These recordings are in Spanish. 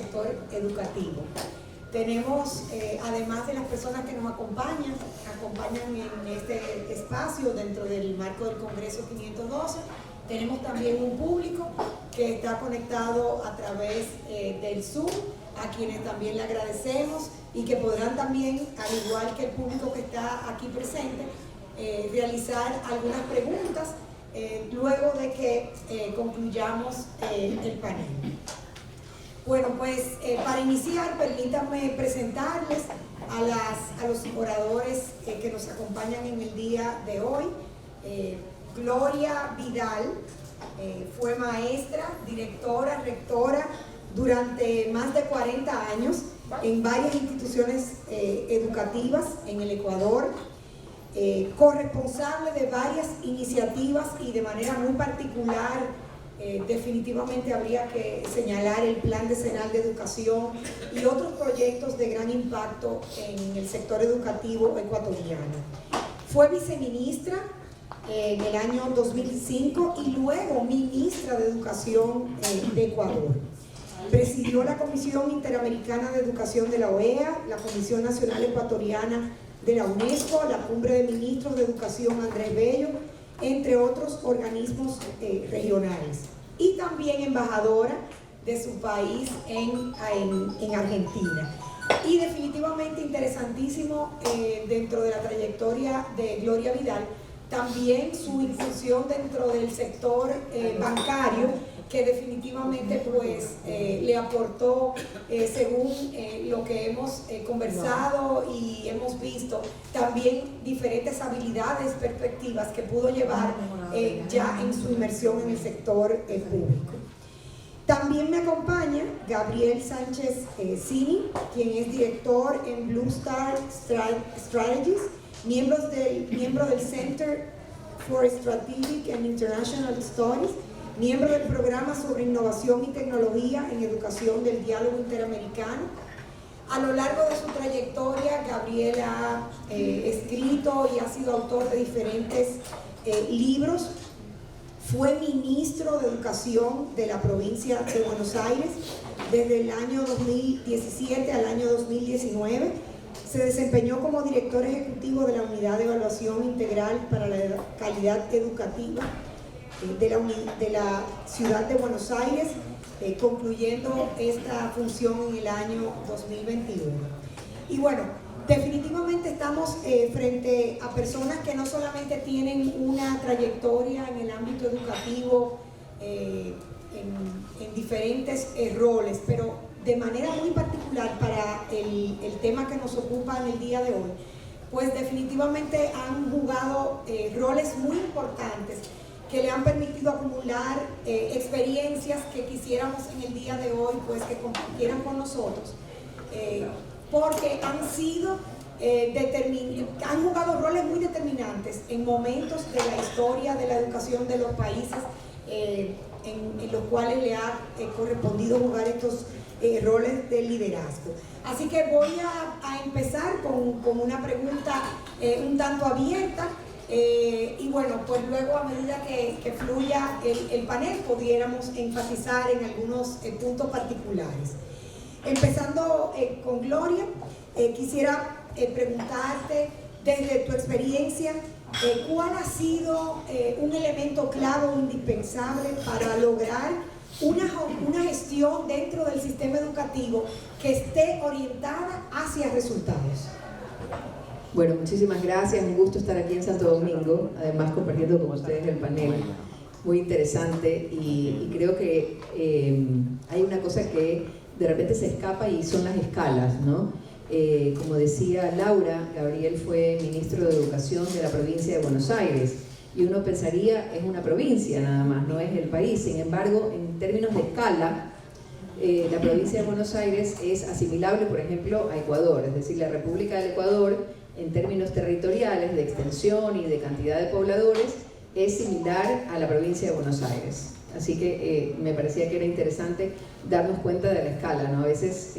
sector educativo. Tenemos, además de las personas que nos acompañan en este espacio dentro del marco del Congreso 512, tenemos también un público que está conectado a través del Zoom, a quienes también le agradecemos y que podrán también, al igual que el público que está aquí presente, realizar algunas preguntas luego de que concluyamos el panel. Bueno, pues para iniciar, permítanme presentarles a los oradores que nos acompañan en el día de hoy. Gloria Vidal fue maestra, directora, rectora durante más de 40 años en varias instituciones educativas en el Ecuador, corresponsable de varias iniciativas y de manera muy particular. Definitivamente habría que señalar el Plan Decenal de Educación y otros proyectos de gran impacto en el sector educativo ecuatoriano. Fue viceministra en el año 2005 y luego ministra de Educación de Ecuador. Presidió la Comisión Interamericana de Educación de la OEA, la Comisión Nacional Ecuatoriana de la UNESCO, la Cumbre de Ministros de Educación Andrés Bello, entre otros organismos regionales, y también embajadora de su país en Argentina. Y definitivamente interesantísimo dentro de la trayectoria de Gloria Vidal, también su incursión dentro del sector bancario, que definitivamente pues le aportó, según lo que hemos conversado y hemos visto, también diferentes habilidades, perspectivas que pudo llevar ya en su inmersión en el sector público. También me acompaña Gabriel Sánchez Cini, quien es director en Blue Star Strategies, miembro del Center for Strategic and International Studies, miembro del programa sobre innovación y tecnología en educación del diálogo interamericano. A lo largo de su trayectoria, Gabriel ha escrito y ha sido autor de diferentes libros. Fue ministro de Educación de la provincia de Buenos Aires desde el año 2017 al año 2019. Se desempeñó como director ejecutivo de la Unidad de Evaluación Integral para la Calidad Educativa de la ciudad de Buenos Aires, concluyendo esta función en el año 2021. Y bueno, definitivamente estamos frente a personas que no solamente tienen una trayectoria en el ámbito educativo en diferentes roles, pero de manera muy particular para el tema que nos ocupa en el día de hoy, pues definitivamente han jugado roles muy importantes que le han permitido acumular experiencias que quisiéramos en el día de hoy pues que compartieran con nosotros, porque han jugado roles muy determinantes en momentos de la historia de la educación de los países en los cuales le ha correspondido jugar estos roles de liderazgo. Así que voy a empezar con una pregunta un tanto abierta. Y bueno, pues luego a medida que fluya el panel pudiéramos enfatizar en algunos puntos particulares. Empezando con Gloria, quisiera preguntarte desde tu experiencia, ¿cuál ha sido un elemento clave o indispensable para lograr una gestión dentro del sistema educativo que esté orientada hacia resultados? Bueno, muchísimas gracias, un gusto estar aquí en Santo Domingo, además compartiendo con ustedes el panel, muy interesante, y creo que hay una cosa que de repente se escapa y son las escalas, ¿no? Como decía Laura, Gabriel fue ministro de Educación de la provincia de Buenos Aires, y uno pensaría es una provincia nada más, no es el país. Sin embargo, en términos de escala, la provincia de Buenos Aires es asimilable, por ejemplo, a Ecuador, es decir, la República del Ecuador, en términos territoriales, de extensión y de cantidad de pobladores, es similar a la provincia de Buenos Aires. Así que me parecía que era interesante darnos cuenta de la escala, ¿no? A veces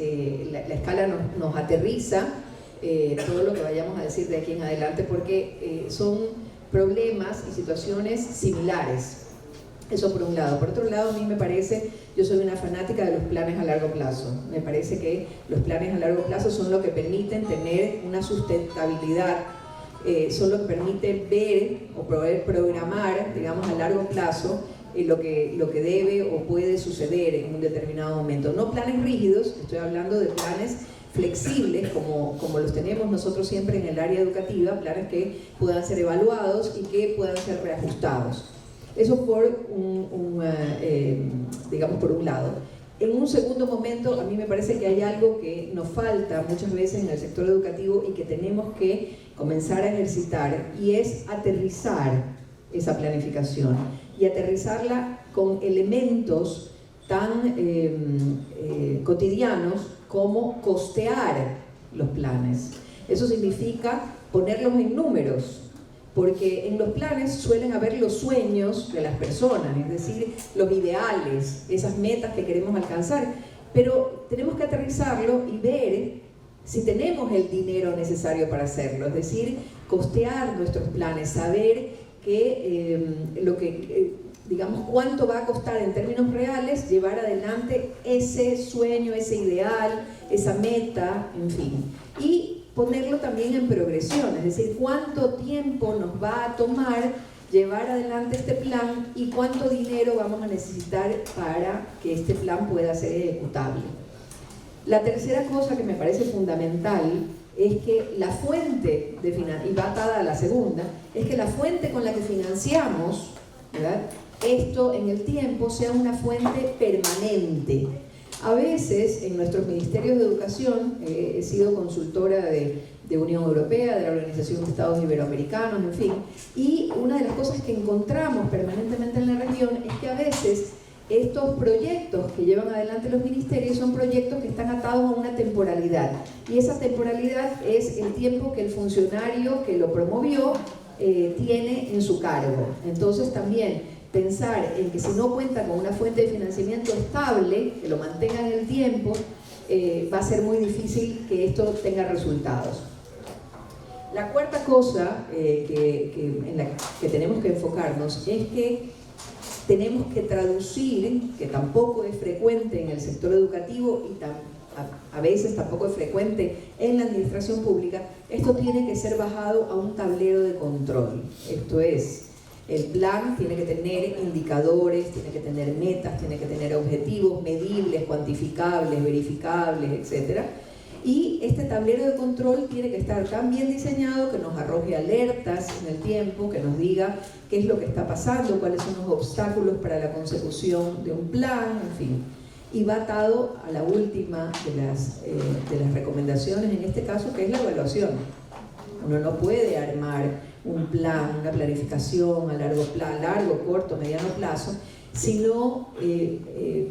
la escala nos aterriza todo lo que vayamos a decir de aquí en adelante, porque son problemas y situaciones similares. Eso por un lado. Por otro lado, a mí me parece, yo soy una fanática de los planes a largo plazo. Me parece que los planes a largo plazo son lo que permiten tener una sustentabilidad, son lo que permiten ver o poder programar, digamos, a largo plazo lo que debe o puede suceder en un determinado momento. No planes rígidos, estoy hablando de planes flexibles como los tenemos nosotros siempre en el área educativa, planes que puedan ser evaluados y que puedan ser reajustados. Eso digamos, por un lado. En un segundo momento, a mí me parece que hay algo que nos falta muchas veces en el sector educativo y que tenemos que comenzar a ejercitar, y es aterrizar esa planificación y aterrizarla con elementos tan cotidianos como costear los planes. Eso significa ponerlos en números, porque en los planes suelen haber los sueños de las personas, es decir, los ideales, esas metas que queremos alcanzar, pero tenemos que aterrizarlo y ver si tenemos el dinero necesario para hacerlo, es decir, costear nuestros planes, saber digamos, cuánto va a costar en términos reales llevar adelante ese sueño, ese ideal, esa meta, en fin. Y ponerlo también en progresión, es decir, cuánto tiempo nos va a tomar llevar adelante este plan y cuánto dinero vamos a necesitar para que este plan pueda ser ejecutable. La tercera cosa que me parece fundamental es que la fuente de financiación, y va atada a la segunda, es que la fuente con la que financiamos, ¿verdad?, esto en el tiempo sea una fuente permanente. A veces en nuestros ministerios de educación, he sido consultora de Unión Europea, de la Organización de Estados Iberoamericanos, en fin, y una de las cosas que encontramos permanentemente en la región es que a veces estos proyectos que llevan adelante los ministerios son proyectos que están atados a una temporalidad, y esa temporalidad es el tiempo que el funcionario que lo promovió tiene en su cargo. Entonces también pensar en que si no cuenta con una fuente de financiamiento estable, que lo mantenga en el tiempo, va a ser muy difícil que esto tenga resultados. La cuarta cosa en la que tenemos que enfocarnos es que tenemos que traducir, que tampoco es frecuente en el sector educativo y a veces tampoco es frecuente en la administración pública, esto tiene que ser bajado a un tablero de control. Esto es, el plan tiene que tener indicadores, tiene que tener metas, tiene que tener objetivos medibles, cuantificables, verificables, etc. Y este tablero de control tiene que estar tan bien diseñado que nos arroje alertas en el tiempo, que nos diga qué es lo que está pasando, cuáles son los obstáculos para la consecución de un plan, en fin. Y va atado a la última de las recomendaciones, en este caso, que es la evaluación. Uno no puede armar un plan, una planificación a largo, corto, mediano plazo, sino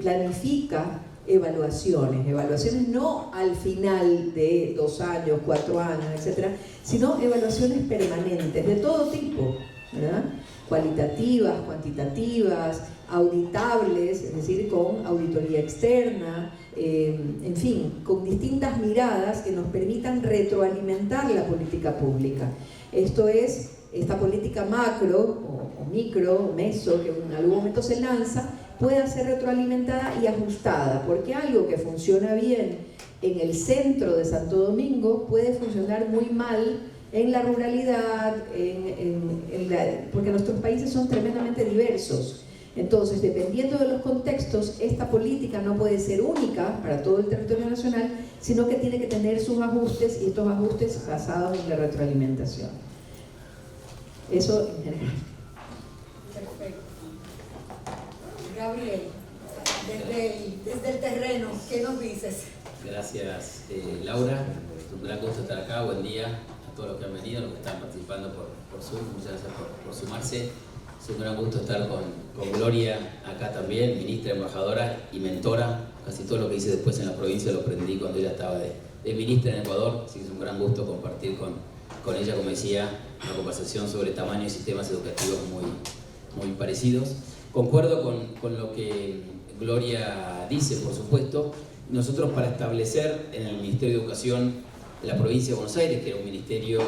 planifica evaluaciones no al final de 2 años, 4 años, etcétera, sino evaluaciones permanentes de todo tipo, ¿verdad?, cualitativas, cuantitativas, auditables, es decir, con auditoría externa, en fin, con distintas miradas que nos permitan retroalimentar la política pública. Esto es, esta política macro o micro, meso, que en algún momento se lanza, pueda ser retroalimentada y ajustada, porque algo que funciona bien en el centro de Santo Domingo puede funcionar muy mal en la ruralidad, porque nuestros países son tremendamente diversos. Entonces, dependiendo de los contextos, esta política no puede ser única para todo el territorio nacional, sino que tiene que tener sus ajustes, y estos ajustes basados en la retroalimentación. Eso en general. Perfecto. Gabriel, desde el terreno, ¿qué nos dices? Gracias, Laura. Es un gran gusto estar acá. Buen día a todos los que han venido, los que están participando por Zoom. Muchas gracias por sumarse. Es un gran gusto estar con Gloria acá también, ministra, embajadora y mentora. Casi todo lo que hice después en la provincia lo aprendí cuando ella estaba de ministra en Ecuador, así que es un gran gusto compartir con ella, como decía, una conversación sobre tamaño y sistemas educativos muy parecidos. Concuerdo con lo que Gloria dice, por supuesto. Nosotros, para establecer en el Ministerio de Educación de la provincia de Buenos Aires, que era un ministerio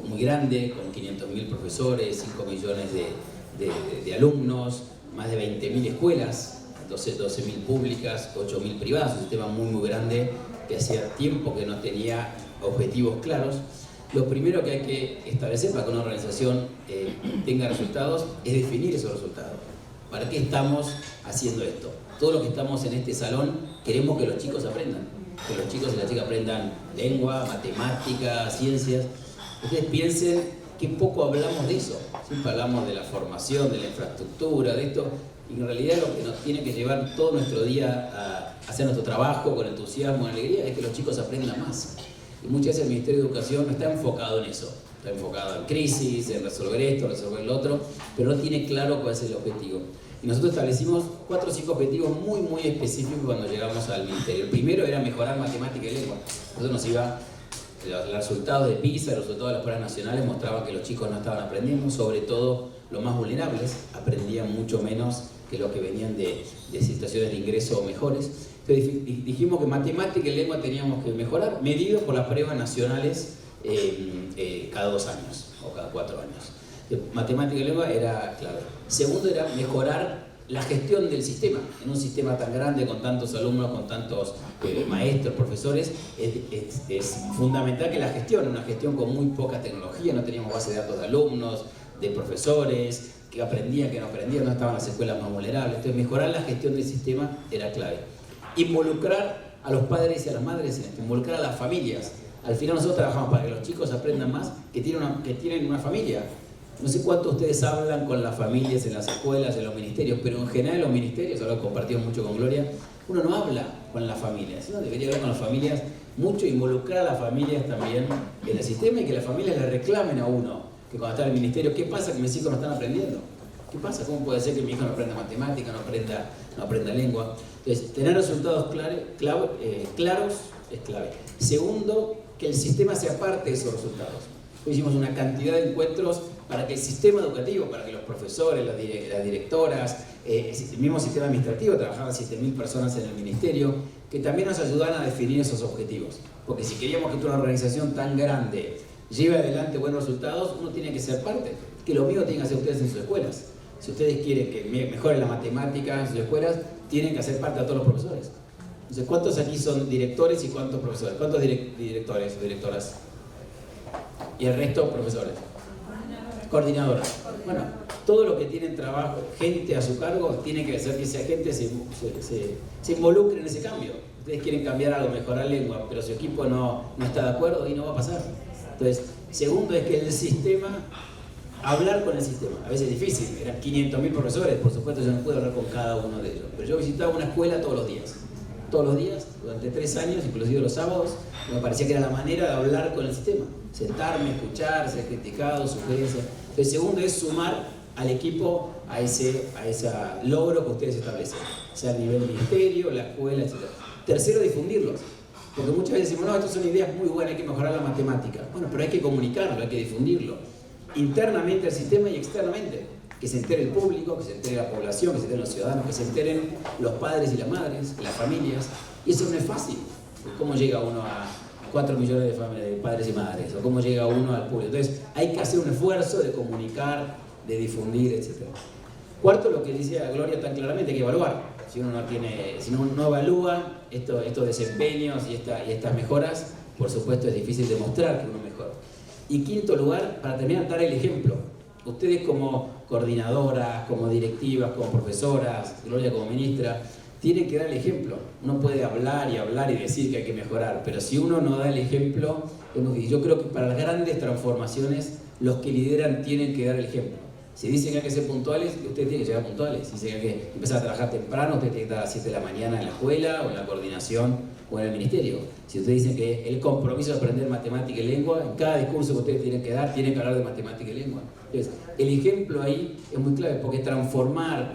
muy grande, con 500.000 profesores, 5 millones de alumnos, más de 20.000 escuelas, 12.000 públicas, 8.000 privadas, un sistema muy grande que hacía tiempo que no tenía objetivos claros. Lo primero que hay que establecer para que una organización tenga resultados es definir esos resultados. ¿Para qué estamos haciendo esto? Todos los que estamos en este salón queremos que los chicos aprendan, que los chicos y las chicas aprendan lengua, matemática, ciencias. Ustedes piensen que poco hablamos de eso. Siempre hablamos de la formación, de la infraestructura, de esto, y en realidad lo que nos tiene que llevar todo nuestro día a hacer nuestro trabajo con entusiasmo, con alegría, es que los chicos aprendan más. Y muchas veces el Ministerio de Educación no está enfocado en eso. Está enfocado en crisis, en resolver esto, resolver lo otro, pero no tiene claro cuál es el objetivo. Y nosotros establecimos 4 o 5 objetivos muy específicos cuando llegamos al Ministerio. El primero era mejorar matemática y lengua. Nosotros nos iba, los resultados de PISA, los resultados de las pruebas nacionales mostraban que los chicos no estaban aprendiendo, sobre todo los más vulnerables, aprendían mucho menos que los que venían de situaciones de ingreso mejores. Entonces dijimos que matemática y lengua teníamos que mejorar, medido por las pruebas nacionales cada 2 años o cada 4 años. Matemática y lengua era clave. Segundo era mejorar la gestión del sistema. En un sistema tan grande, con tantos alumnos, con tantos maestros, profesores, es fundamental que la gestión, una gestión con muy poca tecnología, no teníamos base de datos de alumnos, de profesores, que aprendían, que no aprendían, no estaban las escuelas más vulnerables. Entonces mejorar la gestión del sistema era clave. Involucrar a los padres y a las madres en esto, involucrar a las familias. Al final nosotros trabajamos para que los chicos aprendan más, que tienen una familia. No sé cuánto ustedes hablan con las familias en las escuelas, en los ministerios, pero en general en los ministerios, ahora lo compartimos mucho con Gloria, uno no habla con las familias, uno debería hablar con las familias mucho, involucrar a las familias también en el sistema y que las familias le reclamen a uno, que cuando está en el ministerio, ¿qué pasa que mis hijos no están aprendiendo? ¿Qué pasa? ¿Cómo puede ser que mi hijo no aprenda matemática, no aprenda lengua? Entonces, tener resultados claros es clave. Segundo, que el sistema sea parte de esos resultados. Hoy hicimos una cantidad de encuentros para que el sistema educativo, para que los profesores, las directoras, el mismo sistema administrativo, trabajaban 7.000 personas en el ministerio, que también nos ayudaran a definir esos objetivos. Porque si queríamos que una organización tan grande lleve adelante buenos resultados, uno tiene que ser parte. Que lo mismo tienen que hacer ustedes en sus escuelas. Si ustedes quieren que mejore la matemática en sus escuelas, tienen que hacer parte a todos los profesores. Entonces, ¿cuántos aquí son directores y cuántos profesores? ¿Cuántos directores o directoras? Y el resto, profesores. Coordinadoras. Bueno, todo lo que tienen trabajo, gente a su cargo, tiene que hacer que esa gente se involucre en ese cambio. Ustedes quieren cambiar algo, mejorar lengua, pero su equipo no está de acuerdo y no va a pasar. Entonces, segundo es que el sistema, hablar con el sistema. A veces es difícil, eran 500.000 profesores, por supuesto yo no puedo hablar con cada uno de ellos. Pero yo visitaba una escuela todos los días. Todos los días, durante 3 años, inclusive los sábados, me parecía que era la manera de hablar con el sistema. Sentarme, escuchar, ser criticado, sugerencias. El segundo es sumar al equipo a ese logro que ustedes establecen, sea a nivel ministerio, la escuela, etc. Tercero, difundirlos. Porque muchas veces decimos, no, estas son ideas muy buenas, hay que mejorar la matemática. Bueno, pero hay que comunicarlo, hay que difundirlo. Internamente al sistema y externamente. Que se entere el público, que se entere la población, que se enteren los ciudadanos, que se enteren los padres y las madres, las familias. Y eso no es fácil. ¿Cómo llega uno a 4 millones de padres y madres? ¿O cómo llega uno al público? Entonces hay que hacer un esfuerzo de comunicar, de difundir, etc. Cuarto, lo que dice Gloria tan claramente, hay que evaluar. Si uno no evalúa estos desempeños y estas mejoras, por supuesto es difícil demostrar que uno mejora. Y quinto lugar, para terminar, dar el ejemplo. Ustedes como coordinadoras, como directivas, como profesoras, Gloria como ministra, tienen que dar el ejemplo. Uno puede hablar y decir que hay que mejorar, pero si uno no da el ejemplo, yo creo que para las grandes transformaciones, los que lideran tienen que dar el ejemplo. Si dicen que hay que ser puntuales, ustedes tienen que llegar puntuales. Si dicen que hay que empezar a trabajar temprano, ustedes tienen que estar a las 7 de la mañana en la escuela o en la coordinación o en el ministerio. Si ustedes dicen que el compromiso de aprender matemática y lengua, en cada discurso que ustedes tienen que dar, tienen que hablar de matemática y lengua. Entonces, el ejemplo ahí es muy clave, porque transformar,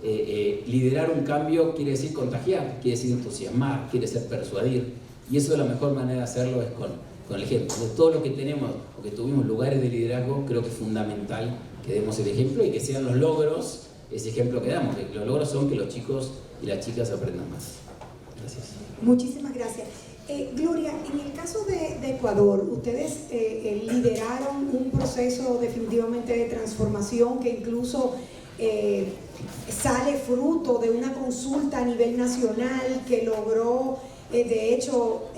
liderar un cambio quiere decir contagiar, quiere decir entusiasmar, quiere ser persuadir. Y eso la mejor manera de hacerlo es con el ejemplo. Entonces, todo lo que tenemos o que tuvimos lugares de liderazgo, creo que es fundamental que demos el ejemplo y que sean los logros ese ejemplo que damos. Que los logros son que los chicos y las chicas aprendan más. Gracias. Muchísimas gracias. Gloria, en el caso de Ecuador, ustedes lideraron un proceso definitivamente de transformación que incluso sale fruto de una consulta a nivel nacional que logró, de hecho,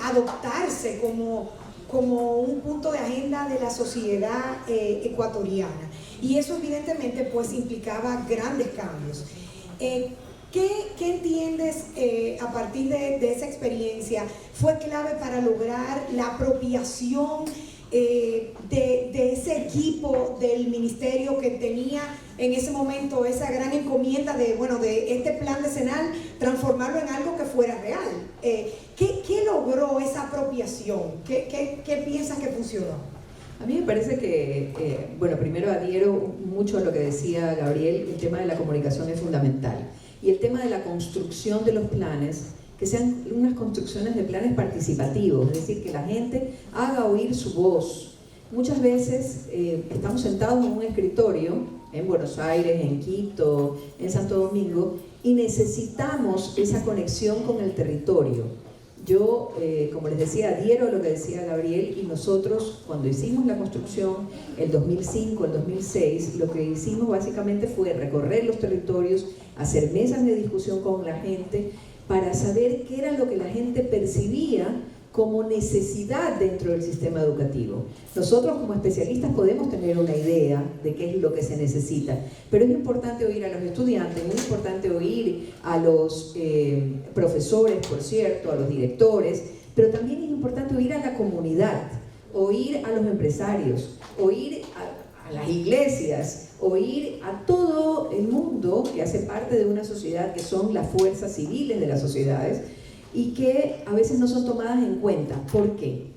adoptarse como un punto de agenda de la sociedad ecuatoriana. Y eso evidentemente pues implicaba grandes cambios. ¿Qué entiendes a partir de esa experiencia fue clave para lograr la apropiación de ese equipo del ministerio que tenía en ese momento esa gran encomienda de este plan decenal, transformarlo en algo que fuera real? ¿Qué logró esa apropiación? ¿Qué piensas que funcionó? A mí me parece que, primero adhiero mucho a lo que decía Gabriel, el tema de la comunicación es fundamental. Y el tema de la construcción de los planes, que sean unas construcciones de planes participativos, es decir, que la gente haga oír su voz. Muchas veces estamos sentados en un escritorio, en Buenos Aires, en Quito, en Santo Domingo, y necesitamos esa conexión con el territorio. Yo, como les decía, adhiero a lo que decía Gabriel, y nosotros cuando hicimos la construcción, el 2005, el 2006, lo que hicimos básicamente fue recorrer los territorios, hacer mesas de discusión con la gente para saber qué era lo que la gente percibía como necesidad dentro del sistema educativo. Nosotros como especialistas podemos tener una idea de qué es lo que se necesita, pero es importante oír a los estudiantes, es importante oír a los profesores, por cierto, a los directores, pero también es importante oír a la comunidad, oír a los empresarios, oír a las iglesias, oír a todo el mundo que hace parte de una sociedad, que son las fuerzas civiles de las sociedades, y que a veces no son tomadas en cuenta. ¿Por qué?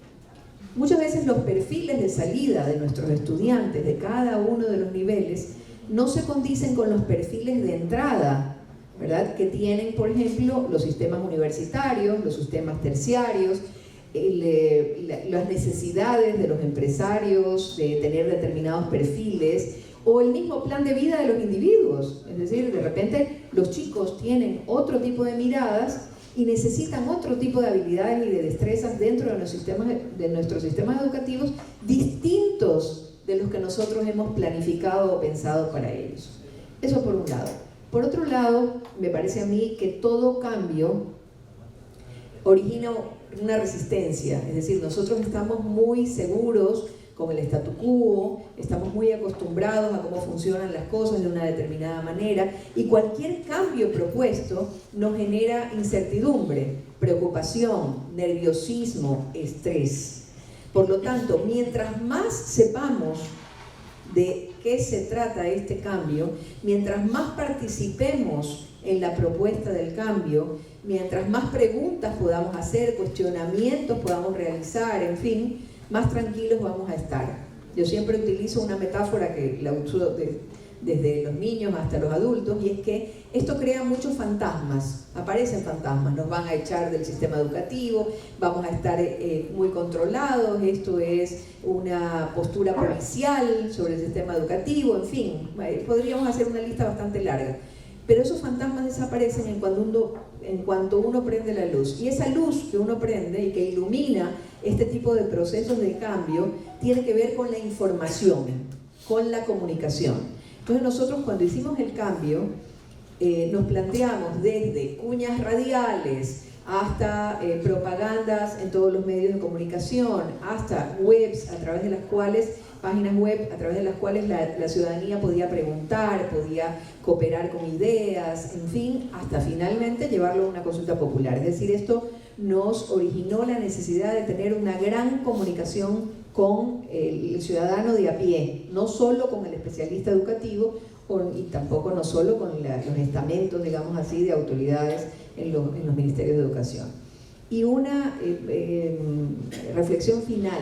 Muchas veces los perfiles de salida de nuestros estudiantes de cada uno de los niveles no se condicen con los perfiles de entrada, ¿verdad?, que tienen, por ejemplo, los sistemas universitarios, los sistemas terciarios, las necesidades de los empresarios de tener determinados perfiles, o el mismo plan de vida de los individuos. Es decir, de repente los chicos tienen otro tipo de miradas y necesitan otro tipo de habilidades y de destrezas dentro de nuestros sistemas educativos distintos de los que nosotros hemos planificado o pensado para ellos. Eso por un lado. Por otro lado, me parece a mí que todo cambio origina una resistencia, es decir, nosotros estamos muy seguros con el statu quo, estamos muy acostumbrados a cómo funcionan las cosas de una determinada manera, y cualquier cambio propuesto nos genera incertidumbre, preocupación, nerviosismo, estrés. Por lo tanto, mientras más sepamos de qué se trata este cambio, mientras más participemos en la propuesta del cambio, mientras más preguntas podamos hacer, cuestionamientos podamos realizar, en fin, más tranquilos vamos a estar. Yo siempre utilizo una metáfora que la uso desde los niños hasta los adultos, y es que esto crea muchos fantasmas, aparecen fantasmas, nos van a echar del sistema educativo, vamos a estar muy controlados, esto es una postura policial sobre el sistema educativo, en fin, podríamos hacer una lista bastante larga. Pero esos fantasmas desaparecen en cuanto uno prende la luz. Y esa luz que uno prende y que ilumina este tipo de procesos de cambio tiene que ver con la información, con la comunicación. Entonces nosotros cuando hicimos el cambio nos planteamos desde cuñas radiales hasta propagandas en todos los medios de comunicación, hasta webs a través de las cuales, páginas web a través de las cuales la ciudadanía podía preguntar, podía cooperar con ideas, en fin, hasta finalmente llevarlo a una consulta popular. Es decir, esto nos originó la necesidad de tener una gran comunicación con el ciudadano de a pie, no solo con el especialista educativo y tampoco no solo con los estamentos, digamos así, de autoridades en los ministerios de educación. Y una reflexión final.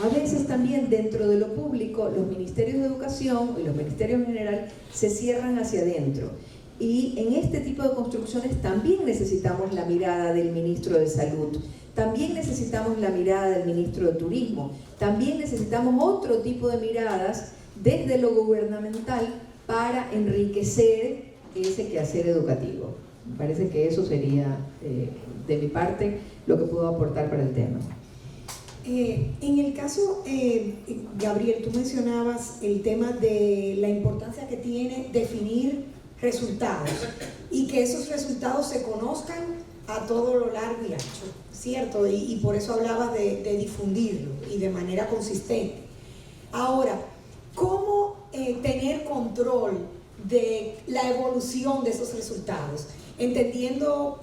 A veces también dentro de lo público los ministerios de educación y los ministerios en general se cierran hacia adentro. Y en este tipo de construcciones también necesitamos la mirada del ministro de Salud, también necesitamos la mirada del ministro de Turismo, también necesitamos otro tipo de miradas desde lo gubernamental para enriquecer ese quehacer educativo. Me parece que eso sería, de mi parte, lo que puedo aportar para el tema. En el caso, Gabriel, tú mencionabas el tema de la importancia que tiene definir resultados y que esos resultados se conozcan a todo lo largo y ancho, ¿cierto? Y por eso hablaba de difundirlo y de manera consistente. Ahora, ¿cómo tener control de la evolución de esos resultados? Entendiendo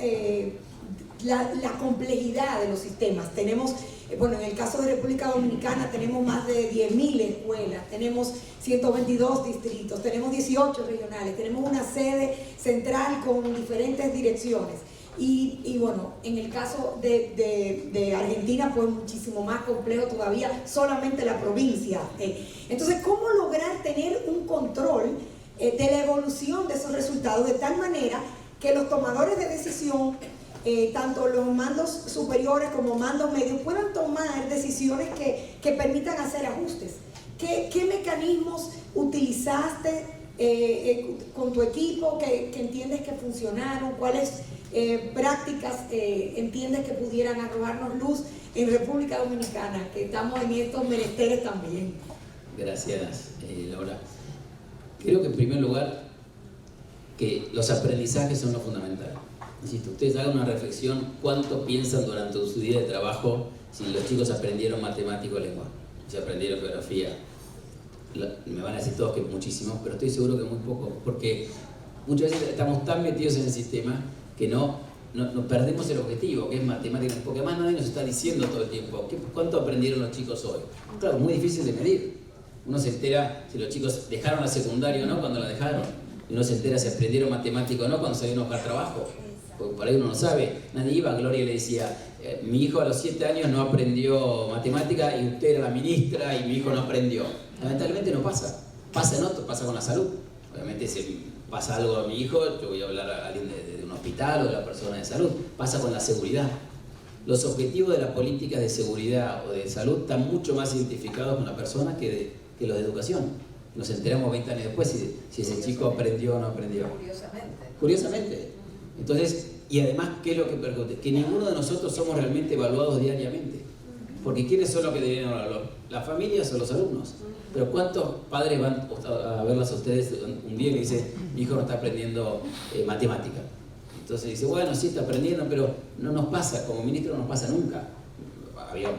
la complejidad de los sistemas. Tenemos, bueno, en el caso de República Dominicana tenemos más de 10.000 escuelas, tenemos 122 distritos, tenemos 18 regionales, tenemos una sede central con diferentes direcciones. Y bueno, en el caso de Argentina fue muchísimo más complejo todavía, solamente la provincia. Entonces, ¿cómo lograr tener un control de la evolución de esos resultados de tal manera que los tomadores de decisión, tanto los mandos superiores como mandos medios, puedan tomar decisiones que permitan hacer ajustes? ¿Qué mecanismos utilizaste con tu equipo que entiendes que funcionaron? ¿Cuáles prácticas entiendes que pudieran arrojarnos luz en República Dominicana, que estamos en estos menesteres también? Gracias, Laura. Creo que en primer lugar que los aprendizajes son lo fundamental. Insisto, ustedes hagan una reflexión, ¿cuánto piensan durante su día de trabajo si los chicos aprendieron matemática o lengua? Si aprendieron geografía. Me van a decir todos que muchísimo, pero estoy seguro que muy poco, porque muchas veces estamos tan metidos en el sistema que no perdemos el objetivo, que es matemática, porque además nadie nos está diciendo todo el tiempo cuánto aprendieron los chicos hoy. Claro, muy difícil de medir. Uno se entera si los chicos dejaron la secundaria o no cuando la dejaron, y uno se entera si aprendieron matemática o no cuando salieron a buscar trabajo, porque por ahí uno no sabe. Nadie iba, Gloria le decía, mi hijo a los 7 años no aprendió matemática y usted era la ministra y mi hijo no aprendió. Lamentablemente no pasa. Pasa en otro, pasa con la salud. Obviamente si pasa algo a mi hijo, yo voy a hablar a alguien de un hospital o de la persona de salud. Pasa con la seguridad. Los objetivos de las políticas de seguridad o de salud están mucho más identificados con la persona que los de educación. Nos enteramos 20 años después si ese chico aprendió o no aprendió. Curiosamente. Entonces, y además, ¿qué es lo que percute? Que ninguno de nosotros somos realmente evaluados diariamente. Porque ¿quiénes son los que deberían evaluar? ¿Las familias o los alumnos? Pero ¿cuántos padres van a verlas a ustedes un día y le dicen, mi hijo no está aprendiendo matemática? Entonces dice, bueno, sí está aprendiendo, pero no nos pasa, como ministro no nos pasa nunca. Había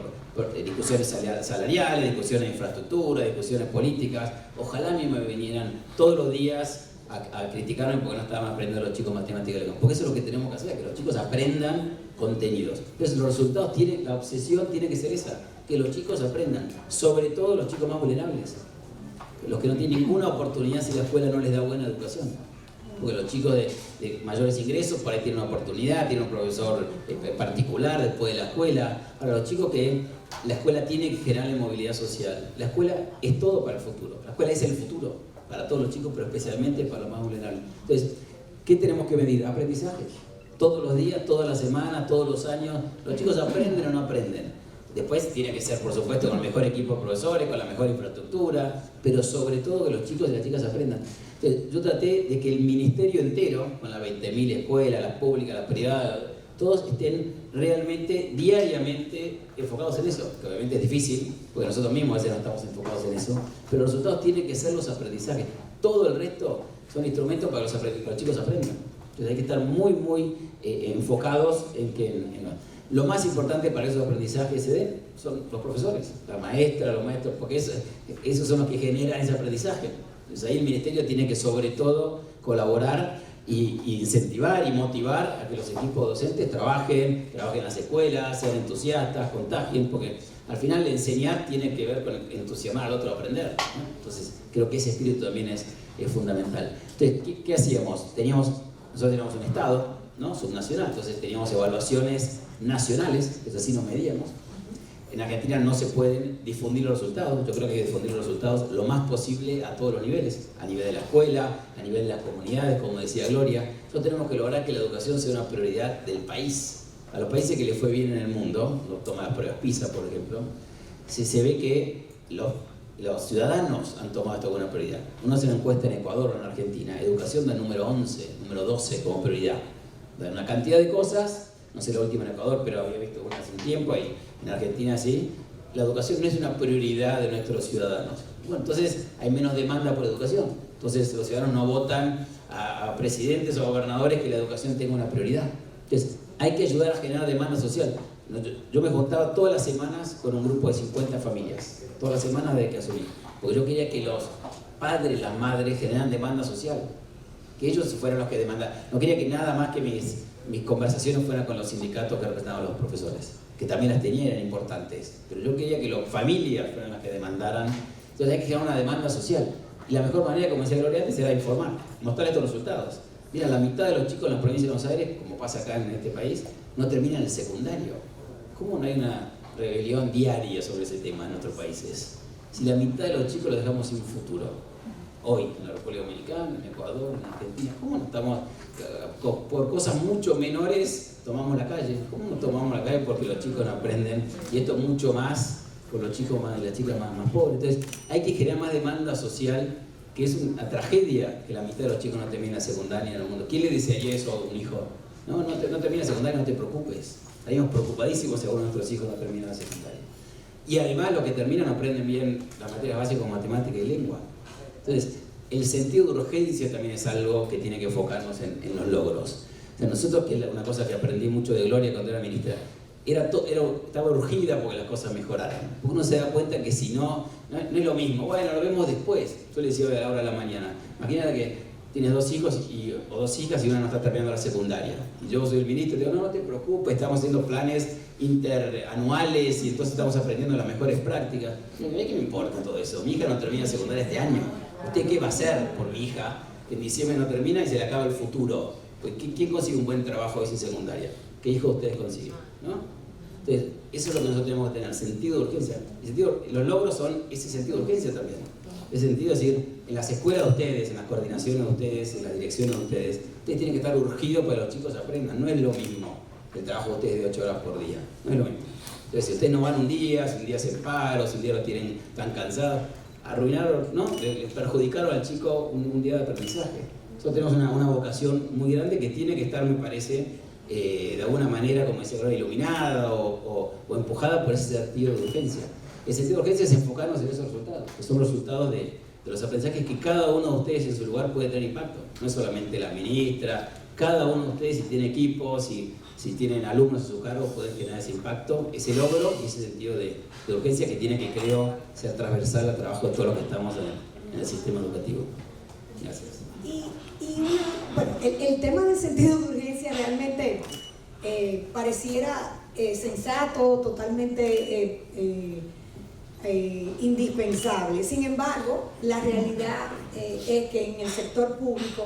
discusiones salariales, discusiones de infraestructura, discusiones políticas. Ojalá a mí me vinieran todos los días a criticarme porque no estaban aprendiendo los chicos matemáticas, porque eso es lo que tenemos que hacer, que los chicos aprendan contenidos. Entonces los resultados la obsesión tiene que ser esa, que los chicos aprendan, sobre todo los chicos más vulnerables, los que no tienen ninguna oportunidad si la escuela no les da buena educación. Porque los chicos de mayores ingresos por ahí tienen una oportunidad, tienen un profesor particular después de la escuela. Ahora, los chicos que la escuela tiene que generar movilidad social. La escuela es todo para el futuro. La escuela es el futuro para todos los chicos, pero especialmente para los más vulnerables. Entonces, ¿qué tenemos que medir? Aprendizaje. Todos los días, todas las semanas, todos los años. ¿Los chicos aprenden o no aprenden? Después tiene que ser, por supuesto, con el mejor equipo de profesores, con la mejor infraestructura, pero sobre todo que los chicos y las chicas aprendan. Entonces, yo traté de que el ministerio entero, con las 20.000 escuelas, las públicas, las privadas, todos estén realmente, diariamente enfocados en eso, que obviamente es difícil, porque nosotros mismos a veces no estamos enfocados en eso, pero los resultados tienen que ser los aprendizajes. Todo el resto son instrumentos para que los chicos aprendan. Entonces hay que estar muy, muy enfocados en que... Lo más importante para esos aprendizajes se den son los profesores, la maestra, los maestros, porque esos son los que generan ese aprendizaje. Entonces ahí el ministerio tiene que sobre todo colaborar y incentivar y motivar a que los equipos docentes trabajen en las escuelas, sean entusiastas, contagien, porque al final enseñar tiene que ver con entusiasmar al otro a aprender, ¿no? Entonces creo que ese espíritu también es fundamental. Entonces, ¿qué hacíamos? Nosotros teníamos un Estado, ¿no? Subnacional, entonces teníamos evaluaciones nacionales, que así nos medíamos. En Argentina no se pueden difundir los resultados, yo creo que hay que difundir los resultados lo más posible a todos los niveles, a nivel de la escuela, a nivel de las comunidades, como decía Gloria. Nosotros tenemos que lograr que la educación sea una prioridad del país. A los países que les fue bien en el mundo, toma las pruebas PISA por ejemplo, se ve que los ciudadanos han tomado esto como una prioridad. Uno hace una encuesta en Ecuador o en Argentina, educación del número 11, número 12 como prioridad. De una cantidad de cosas, no sé la última en Ecuador, pero había visto una hace un tiempo, y en Argentina sí, la educación no es una prioridad de nuestros ciudadanos. Bueno, entonces hay menos demanda por educación. Entonces los ciudadanos no votan a presidentes o gobernadores que la educación tenga una prioridad. Entonces hay que ayudar a generar demanda social. Yo me juntaba todas las semanas con un grupo de 50 familias, todas las semanas desde que asumí, porque yo quería que los padres, las madres generaran demanda social, que ellos fueran los que demandaran. No quería que nada más que mis conversaciones fueran con los sindicatos que representaban a los profesores, que también las tenían, eran importantes, pero yo quería que las familias fueran las que demandaran. Entonces hay que generar una demanda social. Y la mejor manera, como decía Gloria antes, era informar, mostrar estos resultados. Mira, la mitad de los chicos en la provincia de Buenos Aires, como pasa acá en este país, no terminan el secundario. ¿Cómo no hay una rebelión diaria sobre ese tema en nuestros países? Si la mitad de los chicos los dejamos sin futuro, hoy en la República Dominicana, en Ecuador, en Argentina, ¿cómo no estamos, por cosas mucho menores, tomamos la calle? ¿Cómo no tomamos la calle porque los chicos no aprenden? Y esto mucho más por los chicos y las chicas más pobres. Entonces hay que generar más demanda social, que es una tragedia que la mitad de los chicos no termina secundaria en el mundo. ¿Quién le dice eso a un hijo? No termina secundaria, no te preocupes. Estaríamos preocupadísimos si alguno de nuestros hijos no termina la secundaria. Y además los que terminan no aprenden bien las materias básicas como matemática y lengua. Entonces, el sentido de urgencia también es algo que tiene que enfocarnos en los logros. O sea, nosotros, que es una cosa que aprendí mucho de Gloria cuando era ministra, estaba urgida porque las cosas mejoraran. Uno se da cuenta que si no es lo mismo. Bueno, lo vemos después. Yo le decía a la hora de la mañana, imagínate que tienes 2 hijos o 2 hijas y una no está terminando la secundaria. Y yo soy el ministro y digo, no te preocupes, estamos haciendo planes interanuales y entonces estamos aprendiendo las mejores prácticas. ¿A mí qué me importa todo eso? Mi hija no termina secundaria este año. ¿Usted qué va a hacer por mi hija que en diciembre no termina y se le acaba el futuro? Pues, ¿quién consigue un buen trabajo hoy sin secundaria? ¿Qué hijos ustedes consiguen? ¿No? Entonces, eso es lo que nosotros tenemos que tener, sentido de urgencia. Los logros son ese sentido de urgencia también. Ese sentido es decir, en las escuelas de ustedes, en las coordinaciones de ustedes, en las direcciones de ustedes tienen que estar urgidos para que los chicos aprendan. No es lo mismo el trabajo de ustedes de 8 horas por día. No es lo mismo. Entonces, si ustedes no van un día, si un día se paro, si un día lo tienen tan cansado, arruinaron, ¿no? Perjudicaron al chico un día de aprendizaje. Nosotros tenemos una vocación muy grande que tiene que estar, me parece, de alguna manera, como decía Gloria, iluminada o empujada por ese sentido de urgencia. El sentido de urgencia es enfocarnos en esos resultados, que son resultados de los aprendizajes que cada uno de ustedes en su lugar puede tener impacto. No es solamente la ministra, cada uno de ustedes, si tiene equipos, si tienen alumnos en su cargo, pueden generar ese impacto, ese logro y ese sentido de urgencia que tiene que, creo, ser transversal al trabajo de todos los que estamos en el sistema educativo. Gracias. Bueno, el tema del sentido de urgencia realmente pareciera sensato, totalmente indispensable. Sin embargo, la realidad es que en el sector público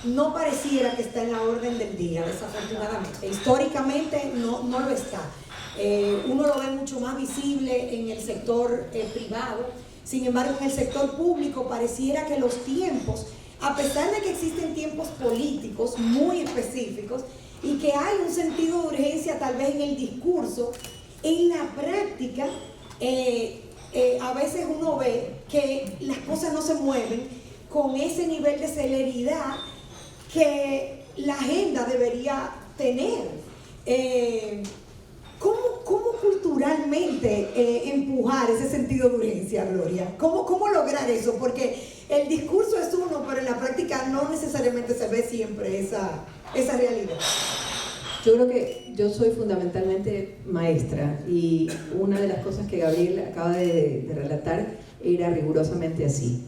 no pareciera que está en la orden del día, desafortunadamente. Históricamente no lo está. Uno lo ve mucho más visible en el sector privado. Sin embargo, en el sector público pareciera que los tiempos, a pesar de que existen tiempos políticos muy específicos y que hay un sentido de urgencia tal vez en el discurso, en la práctica a veces uno ve que las cosas no se mueven con ese nivel de celeridad que la agenda debería tener. ¿Cómo culturalmente empujar ese sentido de urgencia, Gloria? ¿Cómo lograr eso? Porque el discurso es uno, pero en la práctica no necesariamente se ve siempre esa realidad. Yo creo que yo soy fundamentalmente maestra y una de las cosas que Gabriel acaba de relatar era rigurosamente así.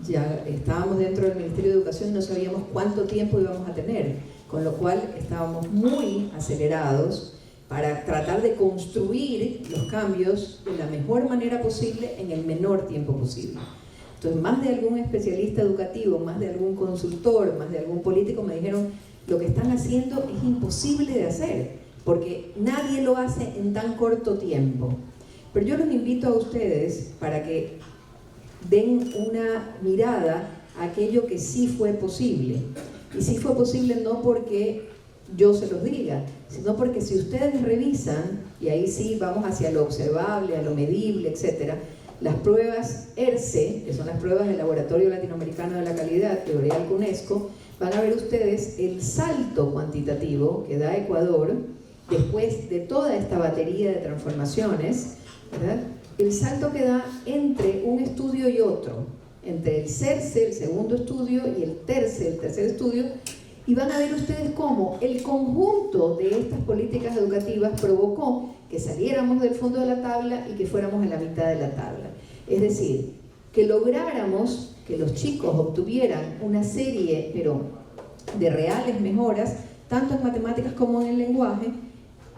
Ya estábamos dentro del Ministerio de Educación y no sabíamos cuánto tiempo íbamos a tener, con lo cual estábamos muy acelerados para tratar de construir los cambios de la mejor manera posible en el menor tiempo posible. Entonces, más de algún especialista educativo, más de algún consultor, más de algún político me dijeron: lo que están haciendo es imposible de hacer, porque nadie lo hace en tan corto tiempo. Pero yo los invito a ustedes para que den una mirada a aquello que sí fue posible. Y sí fue posible no porque yo se los diga, sino porque si ustedes revisan, y ahí sí vamos hacia lo observable, a lo medible, etc., las pruebas ERCE, que son las pruebas del Laboratorio Latinoamericano de la Calidad, teoría del UNESCO, van a ver ustedes el salto cuantitativo que da Ecuador después de toda esta batería de transformaciones, ¿verdad? El salto que da entre un estudio y otro. entre el CERCE, el segundo estudio, y el tercer estudio, y van a ver ustedes cómo el conjunto de estas políticas educativas provocó que saliéramos del fondo de la tabla y que fuéramos a la mitad de la tabla. Es decir, que lográramos que los chicos obtuvieran una serie, pero de reales mejoras, tanto en matemáticas como en el lenguaje,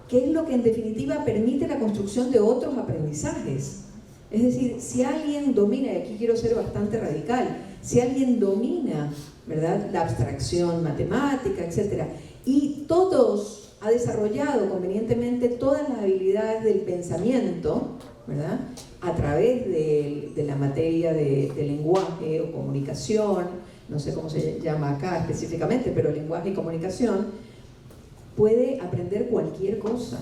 que es lo que en definitiva permite la construcción de otros aprendizajes. Es decir, si alguien domina, y aquí quiero ser bastante radical, si alguien domina, ¿verdad?, la abstracción matemática, etc., y todos ha desarrollado convenientemente todas las habilidades del pensamiento, ¿verdad?, a través de la materia de lenguaje o comunicación, no sé cómo se llama acá específicamente, pero lenguaje y comunicación, puede aprender cualquier cosa,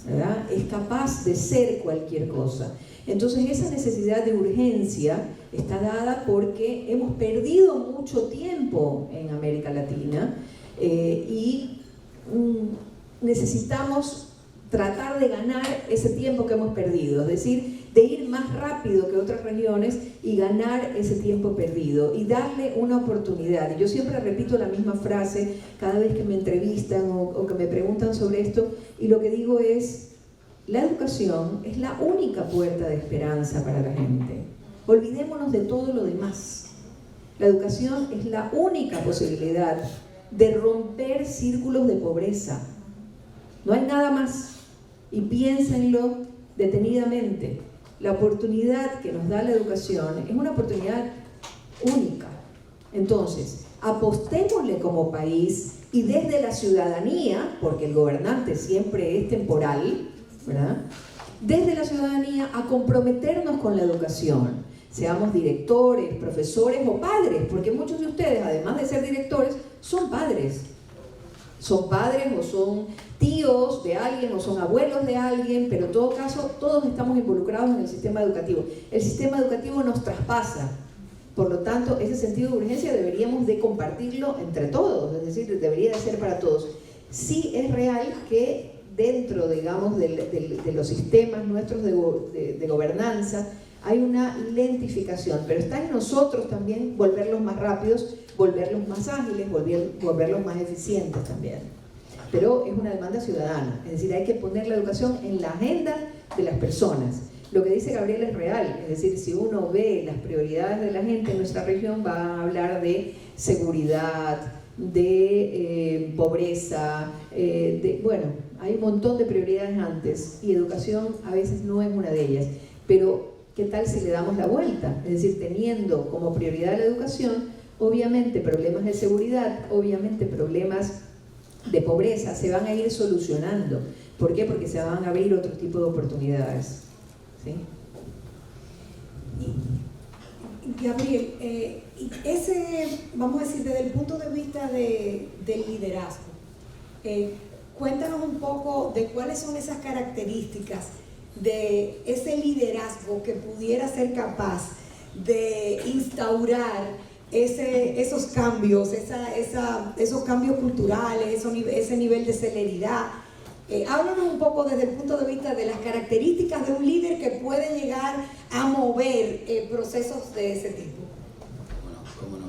¿verdad? Es capaz de ser cualquier cosa. Entonces esa necesidad de urgencia está dada porque hemos perdido mucho tiempo en América Latina y necesitamos tratar de ganar ese tiempo que hemos perdido, es decir, de ir más rápido que otras regiones y ganar ese tiempo perdido y darle una oportunidad. Y yo siempre repito la misma frase cada vez que me entrevistan o que me preguntan sobre esto, y lo que digo es: la educación es la única puerta de esperanza para la gente. Olvidémonos de todo lo demás. La educación es la única posibilidad de romper círculos de pobreza. No hay nada más. Y piénsenlo detenidamente. La oportunidad que nos da la educación es una oportunidad única. Entonces, apostémosle como país y desde la ciudadanía, porque el gobernante siempre es temporal, ¿verdad?, desde la ciudadanía a comprometernos con la educación, seamos directores, profesores o padres, porque muchos de ustedes, además de ser directores, son padres o son tíos de alguien o son abuelos de alguien, pero en todo caso todos estamos involucrados en el sistema educativo. El sistema educativo nos traspasa, por lo tanto ese sentido de urgencia deberíamos de compartirlo entre todos, es decir, debería de ser para todos. Sí es real que dentro, digamos, de los sistemas nuestros de gobernanza hay una lentificación, pero está en nosotros también volverlos más rápidos, volverlos más ágiles, volverlos más eficientes también. Pero es una demanda ciudadana, es decir, hay que poner la educación en la agenda de las personas. Lo que dice Gabriel es real, es decir, si uno ve las prioridades de la gente en nuestra región, va a hablar de seguridad, de pobreza, bueno, hay un montón de prioridades antes y educación a veces no es una de ellas, pero ¿qué tal si le damos la vuelta? Es decir, teniendo como prioridad la educación, obviamente problemas de seguridad, obviamente problemas de pobreza se van a ir solucionando. ¿Por qué? Porque se van a abrir otro tipo de oportunidades. ¿Sí? Gabriel, vamos a decir, desde el punto de vista del liderazgo, cuéntanos un poco de cuáles son esas características de ese liderazgo que pudiera ser capaz de instaurar esos cambios, esos cambios culturales, ese nivel de celeridad. Háblanos un poco desde el punto de vista de las características de un líder que puede llegar a mover procesos de ese tipo. Bueno, cómo no.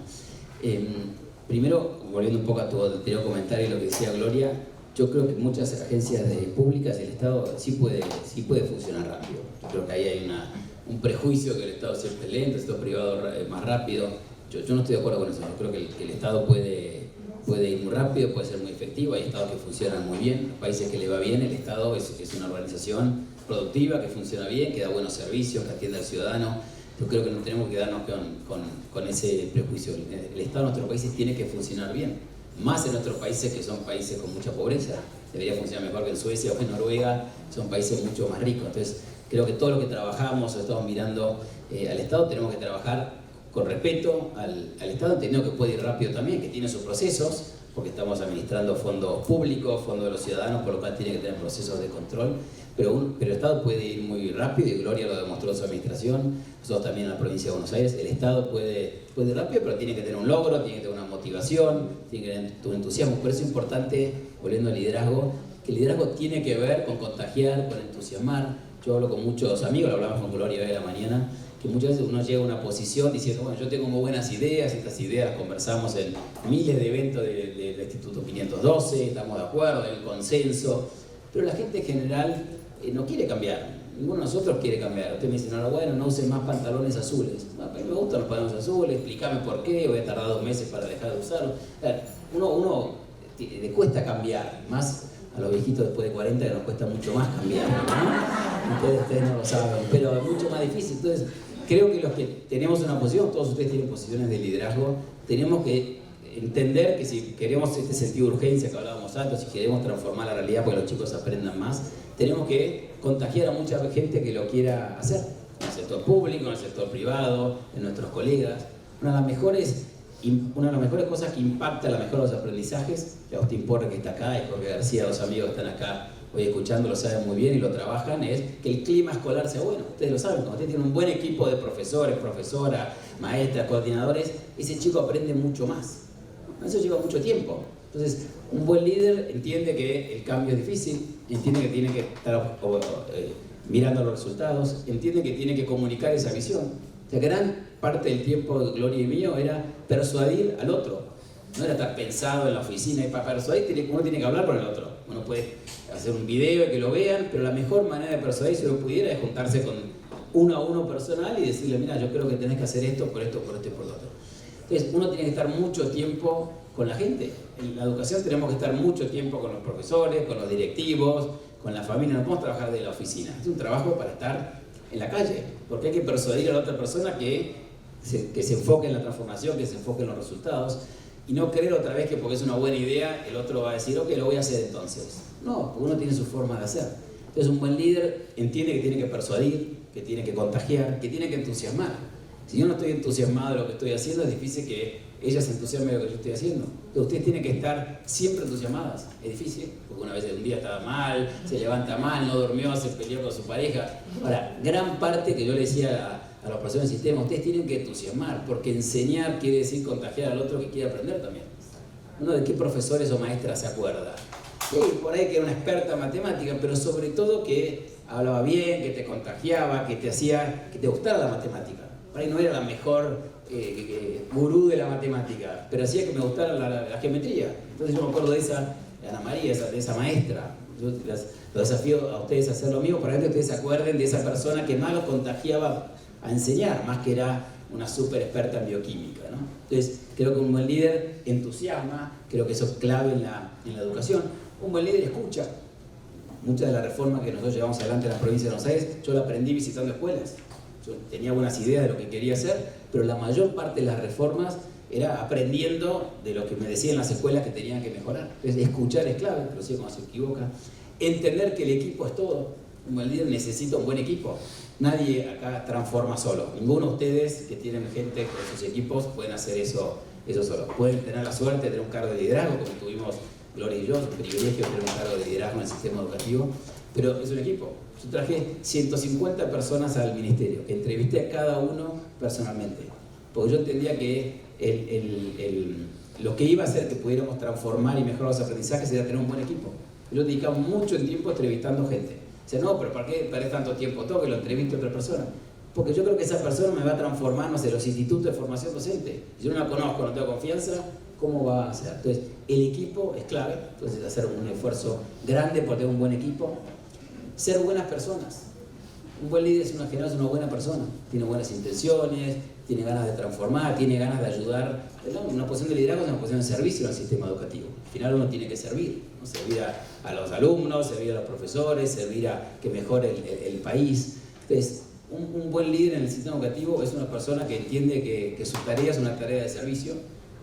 Primero, volviendo un poco a tu anterior comentario y lo que decía Gloria, yo creo que muchas agencias públicas y el Estado sí puede funcionar rápido. Yo creo que ahí hay un prejuicio que el Estado siempre es lento, el sector privado más rápido. Yo no estoy de acuerdo con eso. Yo creo que el Estado puede ir muy rápido, puede ser muy efectivo. Hay estados que funcionan muy bien, países que le va bien. El Estado es una organización productiva que funciona bien, que da buenos servicios, que atiende al ciudadano. Yo creo que no tenemos que darnos con ese prejuicio. El Estado de nuestros países tiene que funcionar bien, más en otros países que son países con mucha pobreza. Debería funcionar mejor que en Suecia o en Noruega, son países mucho más ricos. Entonces creo que todo lo que trabajamos o estamos mirando al Estado, tenemos que trabajar con respeto al Estado, entendiendo que puede ir rápido también, que tiene sus procesos, porque estamos administrando fondos públicos, fondos de los ciudadanos, por lo cual tiene que tener procesos de control, pero el Estado puede ir muy rápido, y Gloria lo demostró en su administración, nosotros también en la provincia de Buenos Aires. El Estado puede ir rápido, pero tiene que tener un logro, tiene que tener una motivación, tiene que tener un entusiasmo. Por eso es importante, volviendo al liderazgo, que el liderazgo tiene que ver con contagiar, con entusiasmar. Yo hablo con muchos amigos, lo hablamos con Gloria hoy a la mañana, que muchas veces uno llega a una posición diciendo, bueno, yo tengo muy buenas ideas, estas ideas las conversamos en miles de eventos del Instituto 512, estamos de acuerdo, en el consenso, pero la gente en general no quiere cambiar. Ninguno de nosotros quiere cambiar. Usted me dice, no, bueno, no usen más pantalones azules. Bueno, a mí me gustan los pantalones azules, explícame por qué, voy a tardar 2 meses para dejar de usarlos. Uno le cuesta cambiar, más a los viejitos después de 40 que nos cuesta mucho más cambiar, ¿no? Ustedes no lo saben, pero es mucho más difícil. Entonces, creo que los que tenemos una posición, todos ustedes tienen posiciones de liderazgo, tenemos que entender que si queremos este sentido de urgencia que hablábamos antes, si queremos transformar la realidad para que los chicos aprendan más, tenemos que contagiar a mucha gente que lo quiera hacer, en el sector público, en el sector privado, en nuestros colegas. Una de las mejores cosas que impacta la mejora de los aprendizajes, Agustín Porre, que está acá, y Jorge García, 2 amigos que están acá hoy escuchando, lo saben muy bien y lo trabajan, es que el clima escolar sea bueno. Ustedes lo saben, cuando ustedes tienen un buen equipo de profesores, profesoras, maestras, coordinadores, ese chico aprende mucho más. Eso lleva mucho tiempo. Entonces, un buen líder entiende que el cambio es difícil, entiende que tiene que estar mirando los resultados, entiende que tiene que comunicar esa visión. O sea, gran parte del tiempo de Gloria y mío era persuadir al otro. No era estar pensado en la oficina y para persuadir uno tiene que hablar con el otro. Uno puede hacer un video y que lo vean, pero la mejor manera de persuadir, si uno pudiera, es juntarse con uno a uno personal y decirle, mira, yo creo que tenés que hacer esto, por esto, por esto y por lo otro. Entonces, uno tiene que estar mucho tiempo con la gente. En la educación tenemos que estar mucho tiempo con los profesores, con los directivos, con la familia. No podemos trabajar de la oficina. Es un trabajo para estar en la calle, porque hay que persuadir a la otra persona que se enfoque en la transformación, que se enfoque en los resultados, y no creer otra vez que porque es una buena idea, el otro va a decir, ok, lo voy a hacer entonces. No, porque uno tiene su forma de hacer. Entonces, un buen líder entiende que tiene que persuadir, que tiene que contagiar, que tiene que entusiasmar. Si yo no estoy entusiasmado de lo que estoy haciendo, es difícil que ella se entusiasme de lo que yo estoy haciendo. Entonces, ustedes tienen que estar siempre entusiasmadas. Es difícil, porque una vez un día estaba mal, se levanta mal, no durmió, se peleó con su pareja. Ahora, gran parte que yo le decía a los profesores del sistema, ustedes tienen que entusiasmar, porque enseñar quiere decir contagiar al otro que quiere aprender también. ¿Uno de qué profesores o maestras se acuerda? Sí, por ahí que era una experta en matemáticas, pero sobre todo que hablaba bien, que te contagiaba, que te hacía que te gustara la matemática. Por ahí no era la mejor gurú de la matemática, pero hacía que me gustara la geometría. Entonces yo me acuerdo de esa, de Ana María, de esa maestra. Yo los desafío a ustedes a hacer lo mismo, para que ustedes se acuerden de esa persona que más los contagiaba a enseñar, más que era una súper experta en bioquímica, ¿no? Entonces, creo que un buen líder entusiasma, creo que eso es clave en la educación. Un buen líder escucha. Muchas de las reformas que nosotros llevamos adelante en la provincia de Buenos Aires, yo la aprendí visitando escuelas. Yo tenía buenas ideas de lo que quería hacer, pero la mayor parte de las reformas era aprendiendo de lo que me decían las escuelas que tenían que mejorar. Entonces, escuchar es clave, inclusive cuando se equivoca. Entender que el equipo es todo. Un buen líder necesita un buen equipo. Nadie acá transforma solo. Ninguno de ustedes que tienen gente con sus equipos pueden hacer eso solo. Pueden tener la suerte de tener un cargo de liderazgo, como tuvimos Gloria y yo, un privilegio de tener un cargo de liderazgo en el sistema educativo, pero es un equipo. Yo traje 150 personas al ministerio, entrevisté a cada uno personalmente, porque yo entendía que lo que iba a hacer que pudiéramos transformar y mejorar los aprendizajes era tener un buen equipo. Yo dedicaba mucho tiempo entrevistando gente. Dice, no, pero ¿para qué perdés tanto tiempo? Todo que lo entreviste a otra persona. Porque yo creo que esa persona me va a transformar, no sé, los institutos de formación docente. Si yo no la conozco, no tengo confianza, ¿cómo va a hacer? Entonces, el equipo es clave. Entonces, hacer un esfuerzo grande por tener un buen equipo. Ser buenas personas. Un buen líder es una buena persona. Tiene buenas intenciones, tiene ganas de transformar, tiene ganas de ayudar. Una posición de liderazgo es una posición de servicio al sistema educativo. Al final uno tiene que servir, ¿no? Servir a los alumnos, servir a los profesores, servir a que mejore el país. Entonces, un buen líder en el sistema educativo es una persona que entiende que su tarea es una tarea de servicio,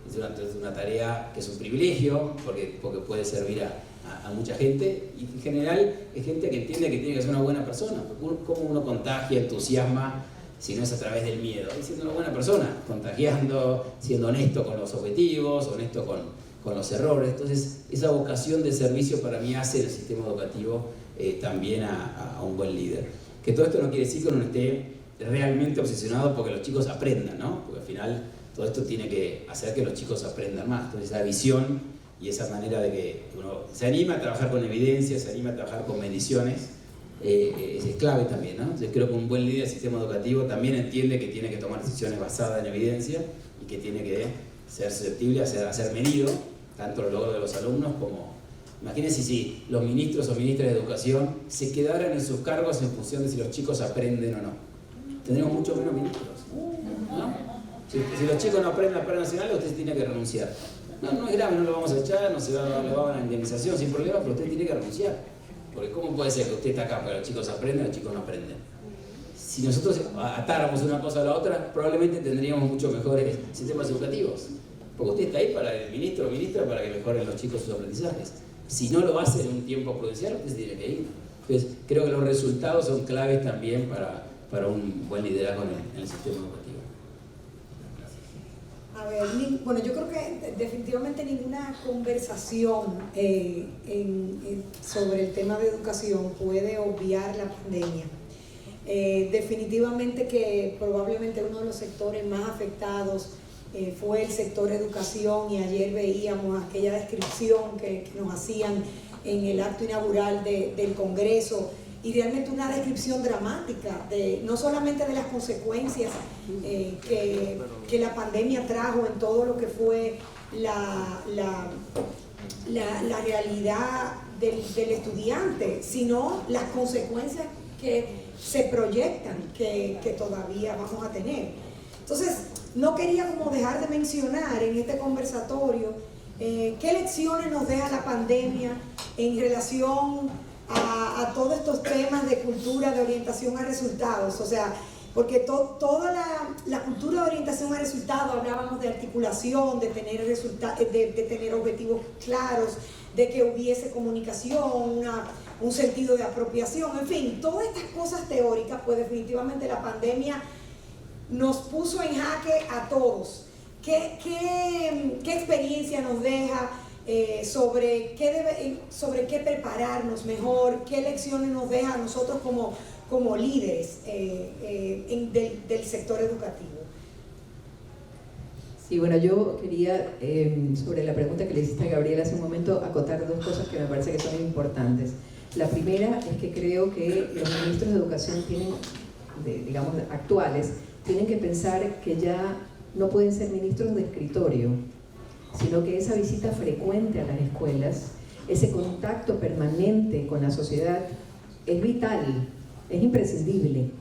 es una tarea que es un privilegio, porque puede servir a mucha gente, y en general es gente que entiende que tiene que ser una buena persona. ¿Cómo uno contagia, entusiasma, si no es a través del miedo? Es siendo una buena persona, contagiando, siendo honesto con los objetivos, honesto con los errores. Entonces, esa vocación de servicio para mí hace el sistema educativo también a un buen líder. Que todo esto no quiere decir que uno esté realmente obsesionado porque los chicos aprendan, ¿no? Porque al final todo esto tiene que hacer que los chicos aprendan más. Entonces, esa visión y esa manera de que uno se anima a trabajar con evidencia, se anima a trabajar con mediciones, es clave también, ¿no? Entonces creo que un buen líder del sistema educativo también entiende que tiene que tomar decisiones basadas en evidencia y que tiene que ser susceptible a ser medido, tanto los logros de los alumnos como... Imagínense si los ministros o ministras de educación se quedaran en sus cargos en función de si los chicos aprenden o no. Tendríamos mucho menos ministros, ¿no? Si los chicos no aprenden la prueba nacional, usted tiene que renunciar. No es grave, no lo vamos a echar, no se le va a dar una indemnización sin problema, pero usted tiene que renunciar. Porque ¿cómo puede ser que usted está acá para que los chicos aprendan y los chicos no aprenden? Si nosotros atáramos una cosa a la otra, probablemente tendríamos mucho mejores sistemas educativos. Porque usted está ahí para el ministro o ministra para que mejoren los chicos sus aprendizajes. Si no lo hace en un tiempo prudencial, usted se tiene que ir. Entonces, creo que los resultados son claves también para un buen liderazgo en el sistema educativo. A ver, bueno, yo creo que definitivamente ninguna conversación sobre el tema de educación puede obviar la pandemia. Definitivamente que probablemente uno de los sectores más afectados fue el sector educación, y ayer veíamos aquella descripción que nos hacían en el acto inaugural del Congreso, y realmente una descripción dramática, no solamente de las consecuencias que la pandemia trajo en todo lo que fue la realidad del estudiante, sino las consecuencias que se proyectan, que todavía vamos a tener. Entonces, no quería como dejar de mencionar en este conversatorio qué lecciones nos deja la pandemia en relación a todos estos temas de cultura de orientación a resultados. O sea, porque toda la cultura de orientación a resultados, hablábamos de articulación, de tener objetivos claros, de que hubiese comunicación, un sentido de apropiación, en fin, todas estas cosas teóricas, pues definitivamente la pandemia nos puso en jaque a todos. ¿Qué experiencia nos deja sobre qué prepararnos mejor? ¿Qué lecciones nos deja a nosotros como líderes del sector educativo? Sí, bueno, yo quería, sobre la pregunta que le hiciste a Gabriela hace un momento, acotar dos cosas que me parece que son importantes. La primera es que creo que los ministros de educación digamos, actuales, tienen que pensar que ya no pueden ser ministros de escritorio, sino que esa visita frecuente a las escuelas, ese contacto permanente con la sociedad es vital, es imprescindible.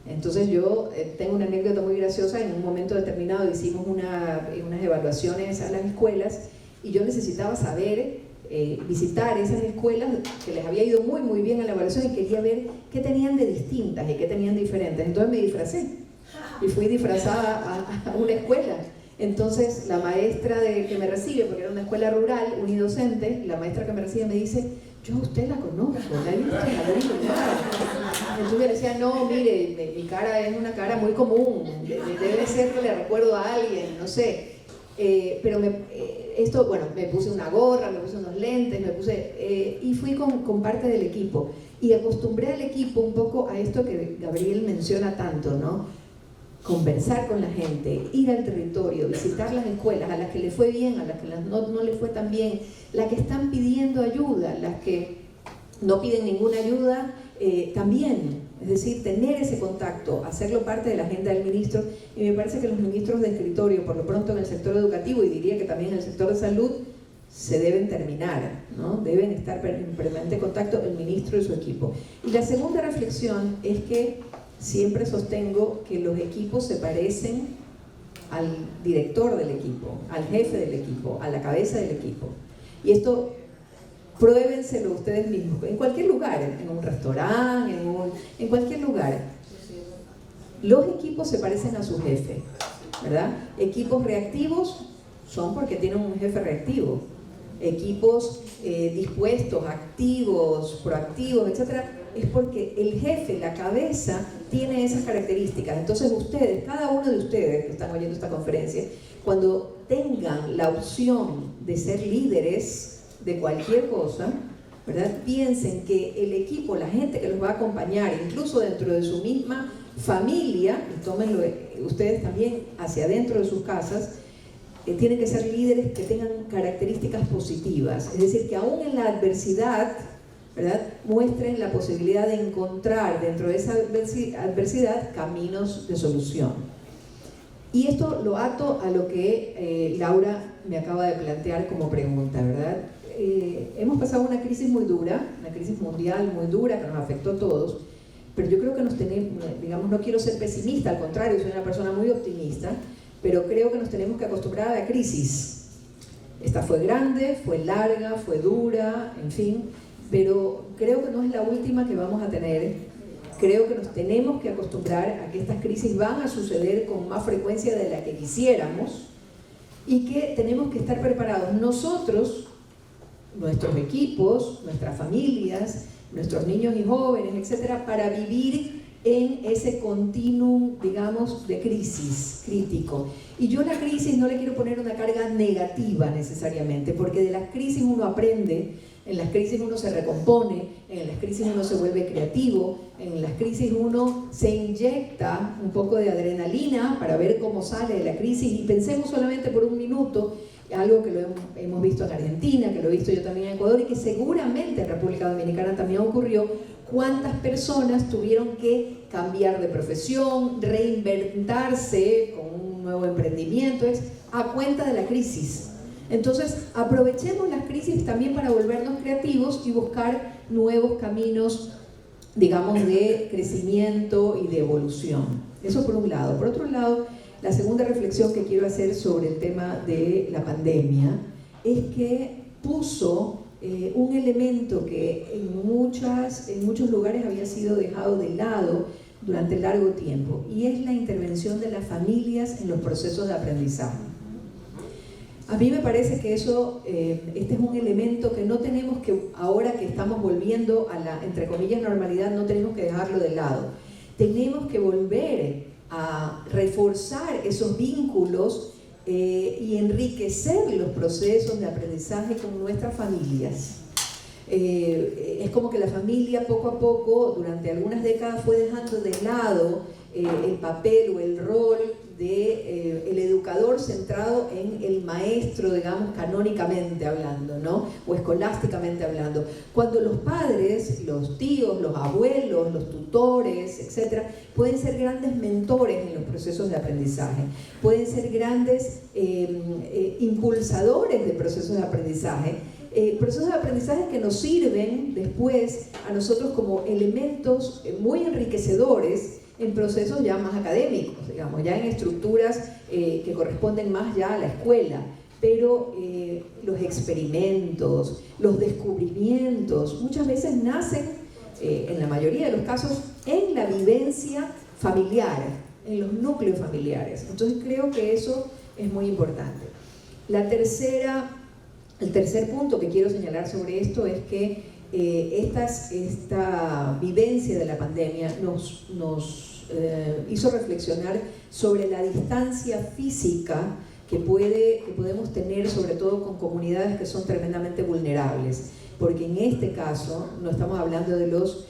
Entonces yo tengo una anécdota muy graciosa. En un momento determinado hicimos unas evaluaciones a las escuelas y yo necesitaba saber, visitar esas escuelas que les había ido muy muy bien en la evaluación, y quería ver qué tenían de distintas y qué tenían diferentes. Entonces me disfracé y fui disfrazada a una escuela. Entonces la maestra que me recibe, porque era una escuela rural, unidocente, la maestra que me recibe me dice: yo a usted la conozco, la he visto en algún lugar. Entonces me decía: no, mire, mi cara es una cara muy común, debe ser que le recuerdo a alguien, no sé. Pero me puse una gorra, me puse unos lentes, y fui con parte del equipo. Y acostumbré al equipo un poco a esto que Gabriel menciona tanto, ¿no? Conversar con la gente, ir al territorio, visitar las escuelas, a las que le fue bien, a las que no le fue tan bien, las que están pidiendo ayuda, las que no piden ninguna ayuda, también. Es decir, tener ese contacto, hacerlo parte de la agenda del ministro. Y me parece que los ministros de escritorio, por lo pronto en el sector educativo, y diría que también en el sector de salud, se deben terminar, ¿no? Deben estar en permanente contacto el ministro y su equipo. Y la segunda reflexión es que siempre sostengo que los equipos se parecen al director del equipo, al jefe del equipo, a la cabeza del equipo. Y esto pruébenselo ustedes mismos, en cualquier lugar, en un restaurante, en cualquier lugar. Los equipos se parecen a su jefe, ¿verdad? Equipos reactivos son porque tienen un jefe reactivo. Equipos dispuestos, activos, proactivos, etcétera, es porque el jefe, la cabeza, tiene esas características. Entonces ustedes, cada uno de ustedes que están oyendo esta conferencia, cuando tengan la opción de ser líderes de cualquier cosa, ¿verdad? Piensen que el equipo, la gente que los va a acompañar, incluso dentro de su misma familia, y tómenlo ustedes también hacia adentro de sus casas, tienen que ser líderes que tengan características positivas. Es decir, que aún en la adversidad, ¿verdad?, muestren la posibilidad de encontrar dentro de esa adversidad caminos de solución. Y esto lo ato a lo que Laura me acaba de plantear como pregunta, ¿verdad? Hemos pasado una crisis muy dura, una crisis mundial muy dura que nos afectó a todos, pero yo creo que nos tenemos, digamos, no quiero ser pesimista, al contrario, soy una persona muy optimista, pero creo que nos tenemos que acostumbrar a la crisis. Esta fue grande, fue larga, fue dura, en fin, pero creo que no es la última que vamos a tener. Creo que nos tenemos que acostumbrar a que estas crisis van a suceder con más frecuencia de la que quisiéramos y que tenemos que estar preparados nosotros, nuestros equipos, nuestras familias, nuestros niños y jóvenes, etcétera, para vivir en ese continuum, digamos, de crisis crítico. Y yo a la crisis no le quiero poner una carga negativa necesariamente, porque de las crisis uno aprende, en las crisis uno se recompone, en las crisis uno se vuelve creativo, en las crisis uno se inyecta un poco de adrenalina para ver cómo sale de la crisis. Y pensemos solamente por un minuto, algo que lo hemos visto en Argentina, que lo he visto yo también en Ecuador y que seguramente en República Dominicana también ocurrió, cuántas personas tuvieron que cambiar de profesión, reinventarse con un nuevo emprendimiento, es a cuenta de la crisis. Entonces aprovechemos las crisis también para volvernos creativos y buscar nuevos caminos, digamos, de crecimiento y de evolución. Eso por un lado. Por otro lado, la segunda reflexión que quiero hacer sobre el tema de la pandemia es que puso un elemento que en muchos lugares había sido dejado de lado durante largo tiempo, y es la intervención de las familias en los procesos de aprendizaje. A mí me parece que eso, este es un elemento que no tenemos que, ahora que estamos volviendo a la, entre comillas, normalidad, no tenemos que dejarlo de lado. Tenemos que volver a reforzar esos vínculos y enriquecer los procesos de aprendizaje con nuestras familias. Es como que la familia poco a poco, durante algunas décadas, fue dejando de lado el papel o el rol de el educador centrado en el maestro, digamos, canónicamente hablando, ¿no?, o escolásticamente hablando, cuando los padres, los tíos, los abuelos, los tutores, etcétera, pueden ser grandes mentores en los procesos de aprendizaje, pueden ser grandes impulsadores de procesos de aprendizaje que nos sirven después a nosotros como elementos muy enriquecedores en procesos ya más académicos, digamos, ya en estructuras que corresponden más ya a la escuela, pero los experimentos, los descubrimientos, muchas veces nacen, en la mayoría de los casos, en la vivencia familiar, en los núcleos familiares. Entonces creo que eso es muy importante. El tercer punto que quiero señalar sobre esto es que esta vivencia de la pandemia nos hizo reflexionar sobre la distancia física que podemos tener, sobre todo con comunidades que son tremendamente vulnerables, porque en este caso no estamos hablando de los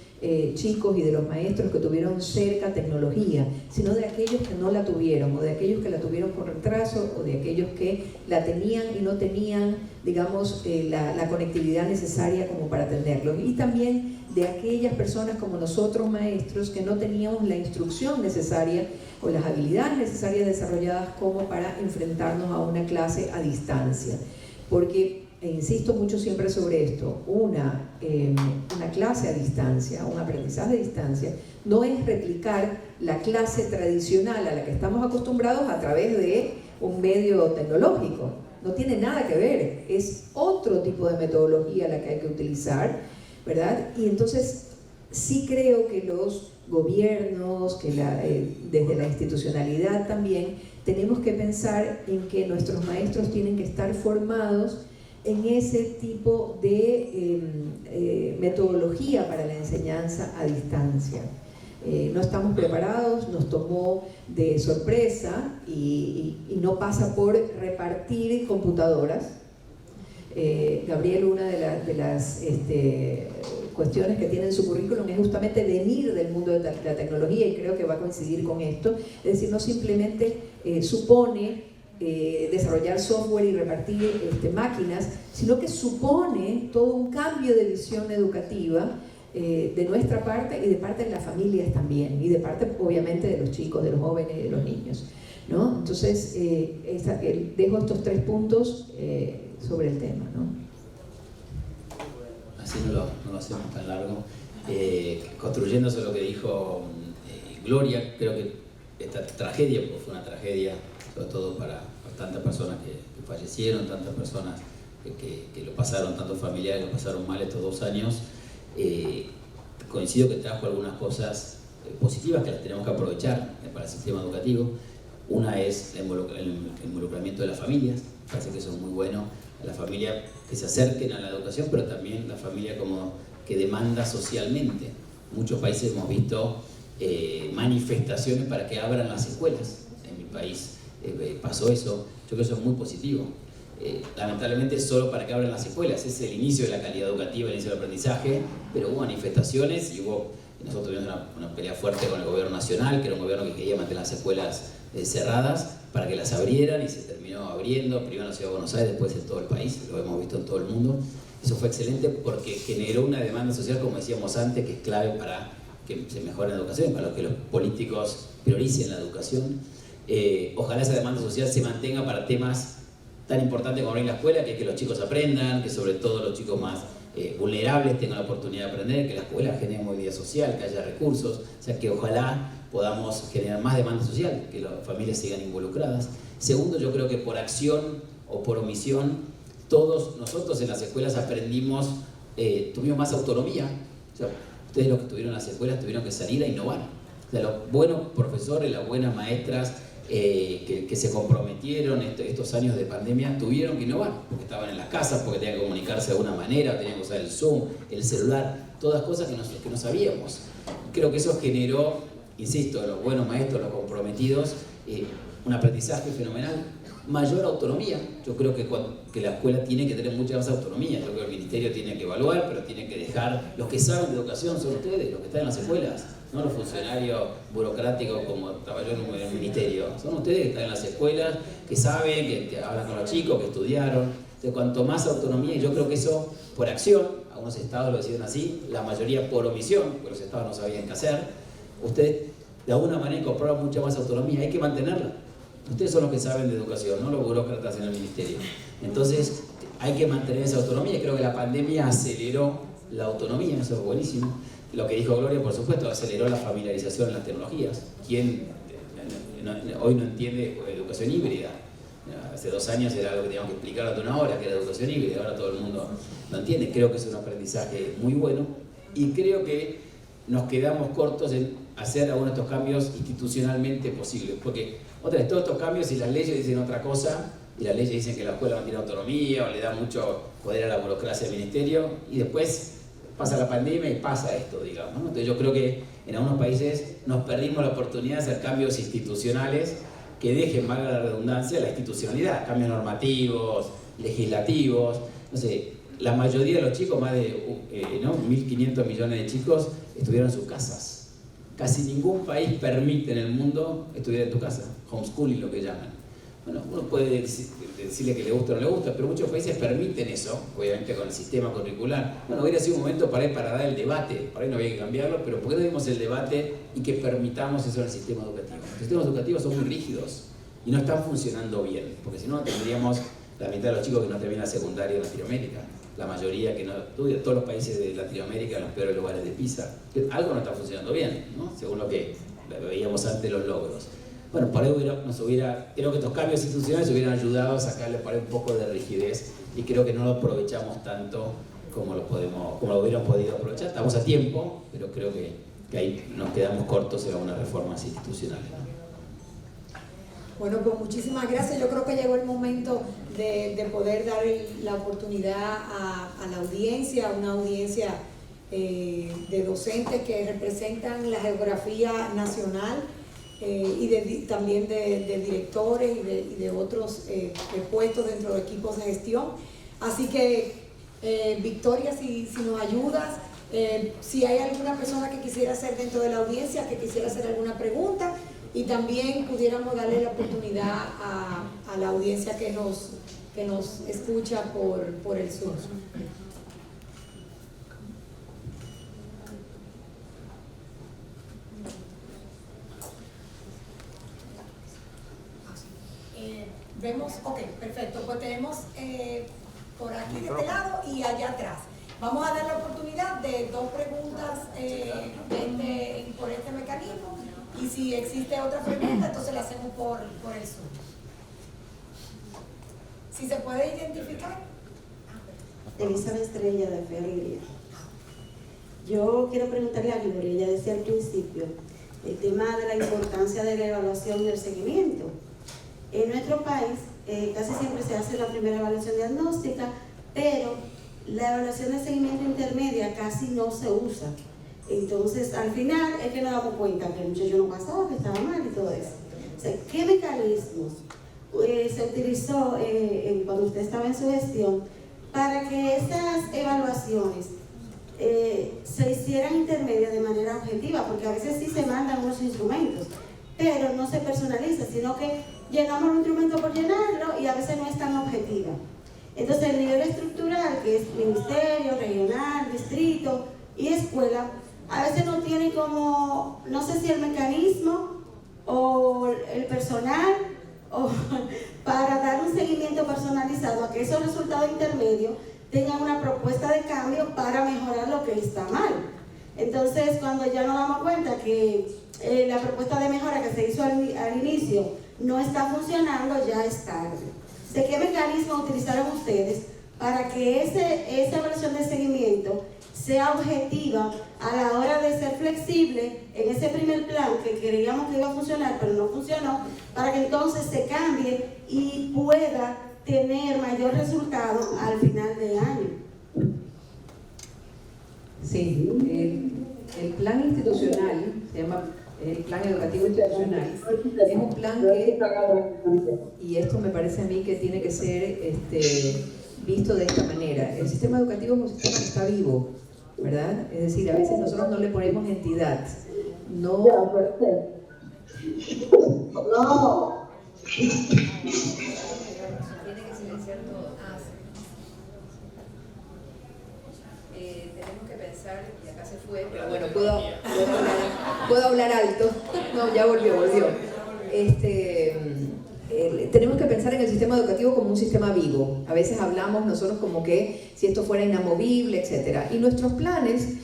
chicos y de los maestros que tuvieron cerca tecnología, sino de aquellos que no la tuvieron, o de aquellos que la tuvieron con retraso, o de aquellos que la tenían y no tenían, digamos, la conectividad necesaria como para atenderlos, y también de aquellas personas como nosotros maestros que no teníamos la instrucción necesaria o las habilidades necesarias desarrolladas como para enfrentarnos a una clase a distancia. Porque, e insisto mucho siempre sobre esto, una clase a distancia, un aprendizaje a distancia, no es replicar la clase tradicional a la que estamos acostumbrados a través de un medio tecnológico. No tiene nada que ver, es otro tipo de metodología la que hay que utilizar, ¿verdad? Y entonces sí creo que los gobiernos, que desde la institucionalidad también, tenemos que pensar en que nuestros maestros tienen que estar formados en ese tipo de metodología para la enseñanza a distancia. No estamos preparados, nos tomó de sorpresa y no pasa por repartir computadoras. Gabriel, una de las cuestiones que tiene en su currículum es justamente venir del mundo de la tecnología, y creo que va a coincidir con esto. Es decir, no simplemente supone desarrollar software y repartir máquinas, sino que supone todo un cambio de visión educativa de nuestra parte y de parte de las familias también, y de parte obviamente de los chicos, de los jóvenes y de los niños, ¿no? Entonces, dejo estos 3 puntos sobre el tema, ¿no? Así no lo hacemos tan largo. Construyendo sobre lo que dijo Gloria, creo que esta tragedia, porque fue una tragedia, sobre todo para tantas personas que fallecieron, tantas personas que lo pasaron, tantos familiares que lo pasaron mal estos 2 años, coincido que trajo algunas cosas positivas que las tenemos que aprovechar para el sistema educativo. Una es el involucramiento de las familias, parece que eso es muy bueno, la familia que se acerquen a la educación, pero también la familia como que demanda socialmente. En muchos países hemos visto manifestaciones para que abran las escuelas. En mi país pasó eso, yo creo que eso es muy positivo. Lamentablemente solo para que abran las escuelas, es el inicio de la calidad educativa, el inicio del aprendizaje, pero hubo manifestaciones y nosotros tuvimos una pelea fuerte con el gobierno nacional, que era un gobierno que quería mantener las escuelas cerradas para que las abrieran, y se terminó abriendo, primero en la ciudad de Buenos Aires, después en todo el país, lo hemos visto en todo el mundo. Eso fue excelente porque generó una demanda social, como decíamos antes, que es clave para que se mejore la educación, para que los políticos prioricen la educación. Ojalá esa demanda social se mantenga para temas tan importantes como abrir la escuela, que es que los chicos aprendan, que sobre todo los chicos más vulnerables tengan la oportunidad de aprender, que la escuela genere movilidad social, que haya recursos, o sea que ojalá podamos generar más demanda social, que las familias sigan involucradas. Segundo, yo creo que por acción o por omisión, todos nosotros en las escuelas aprendimos, tuvimos más autonomía. O sea, ustedes los que estuvieron en las escuelas tuvieron que salir a innovar. O sea, los buenos profesores, las buenas maestras que se comprometieron estos años de pandemia tuvieron que innovar, porque estaban en las casas, porque tenían que comunicarse de alguna manera, tenían que usar el Zoom, el celular, todas cosas que no sabíamos. Creo que eso generó, insisto, los buenos maestros, los comprometidos, un aprendizaje fenomenal, mayor autonomía. Yo creo que la escuela tiene que tener mucha más autonomía. Yo creo que el ministerio tiene que evaluar, pero tiene que dejar, los que saben de educación son ustedes, los que están en las escuelas, no los funcionarios burocráticos como trabajó en el ministerio. Son ustedes que están en las escuelas, que saben, que hablan con los chicos, que estudiaron. Entonces, cuanto más autonomía, y yo creo que eso por acción, algunos estados lo deciden así, la mayoría por omisión, porque los estados no sabían qué hacer. Ustedes de alguna manera incorporan mucha más autonomía, hay que mantenerla. Ustedes son los que saben de educación, no los burócratas en el ministerio. Entonces, hay que mantener esa autonomía. Creo que la pandemia aceleró la autonomía, eso es buenísimo. Lo que dijo Gloria, por supuesto, aceleró la familiarización en las tecnologías. ¿Quién hoy no entiende educación híbrida? Hace 2 años era algo que teníamos que explicar durante 1 hora, que era educación híbrida, ahora todo el mundo lo entiende. Creo que es un aprendizaje muy bueno y creo que nos quedamos cortos en hacer algunos de estos cambios institucionalmente posibles, porque otra vez, todos estos cambios, si las leyes dicen otra cosa, y las leyes dicen que la escuela no tiene autonomía o le da mucho poder a la burocracia del ministerio, y después pasa la pandemia y pasa esto, digamos, ¿no? Entonces yo creo que en algunos países nos perdimos la oportunidad de hacer cambios institucionales que dejen, valga la redundancia, la institucionalidad, cambios normativos, legislativos, no sé, la mayoría de los chicos, más de 1.500 millones de chicos, estuvieron en sus casas. Casi ningún país permite en el mundo estudiar en tu casa, homeschooling lo que llaman. Bueno, uno puede decirle que le gusta o no le gusta, pero muchos países permiten eso, obviamente con el sistema curricular. Bueno, hubiera sido un momento para dar el debate, por ahí no había que cambiarlo, pero ¿por qué no dimos el debate y que permitamos eso en el sistema educativo? Los sistemas educativos son muy rígidos y no están funcionando bien, porque si no tendríamos la mitad de los chicos que no terminan la secundaria en Latinoamérica, la mayoría que no estudia, todos los países de Latinoamérica en los peores lugares de PISA. Algo no está funcionando bien, ¿no? Según lo que veíamos antes los logros. Bueno, por ahí creo que estos cambios institucionales hubieran ayudado a sacarle por ahí un poco de rigidez y creo que no lo aprovechamos tanto como lo hubieran podido aprovechar. Estamos a tiempo, pero creo que ahí nos quedamos cortos en algunas reformas institucionales, ¿no? Bueno, pues muchísimas gracias. Yo creo que llegó el momento de poder dar la oportunidad a la audiencia, una audiencia de docentes que representan la geografía nacional y también de directores y de otros puestos dentro de equipos de gestión. Así que, Victoria, si nos ayudas Si hay alguna persona que quisiera hacer dentro de la audiencia, que quisiera hacer alguna pregunta, y también pudiéramos darle la oportunidad a la audiencia que nos escucha por el Zoom. Vemos, ok, perfecto, pues tenemos por aquí de este lado y allá atrás. Vamos a dar la oportunidad de 2 preguntas por este mecanismo, y si existe otra pregunta, entonces la hacemos por el Zoom. Si se puede identificar. Elizabeth Estrella, de Fe Alegría. Yo quiero preguntarle a Gloria, ella decía al principio, el tema de la importancia de la evaluación y el seguimiento. En nuestro país casi siempre se hace la primera evaluación diagnóstica, pero la evaluación de seguimiento intermedia casi no se usa. Entonces, al final es que nos damos cuenta que el muchacho no pasó, que estaba mal y todo eso. O sea, ¿qué mecanismos se utilizó cuando usted estaba en su gestión para que esas evaluaciones se hicieran intermedias de manera objetiva? Porque a veces sí se mandan unos instrumentos, pero no se personaliza, sino que llenamos un instrumento por llenarlo y a veces no es tan objetiva. Entonces, el nivel estructural, que es ministerio, regional, distrito y escuela, a veces no tiene como, no sé si el mecanismo o el personal o para dar un seguimiento personalizado a que esos resultados intermedios tengan una propuesta de cambio para mejorar lo que está mal. Entonces, cuando ya nos damos cuenta que la propuesta de mejora que se hizo al inicio no está funcionando, ya es tarde. ¿De qué mecanismo utilizaron ustedes para que esa evaluación de seguimiento sea objetiva a la hora de ser flexible en ese primer plan que creíamos que iba a funcionar, pero no funcionó, para que entonces se cambie y pueda tener mayor resultado al final de año? Sí, el plan institucional, se llama el plan educativo institucional, es un plan que, y esto me parece a mí que tiene que ser visto de esta manera. El sistema educativo es un sistema que está vivo, ¿verdad? Es decir, a veces nosotros no le ponemos entidad. No. Tiene que silenciar todo. Tenemos que pensar, y acá se fue, pero bueno, puedo hablar alto. No, ya volvió. Tenemos que pensar en el sistema educativo como un sistema vivo. A veces hablamos nosotros como que si esto fuera inamovible, etc. Y nuestros planes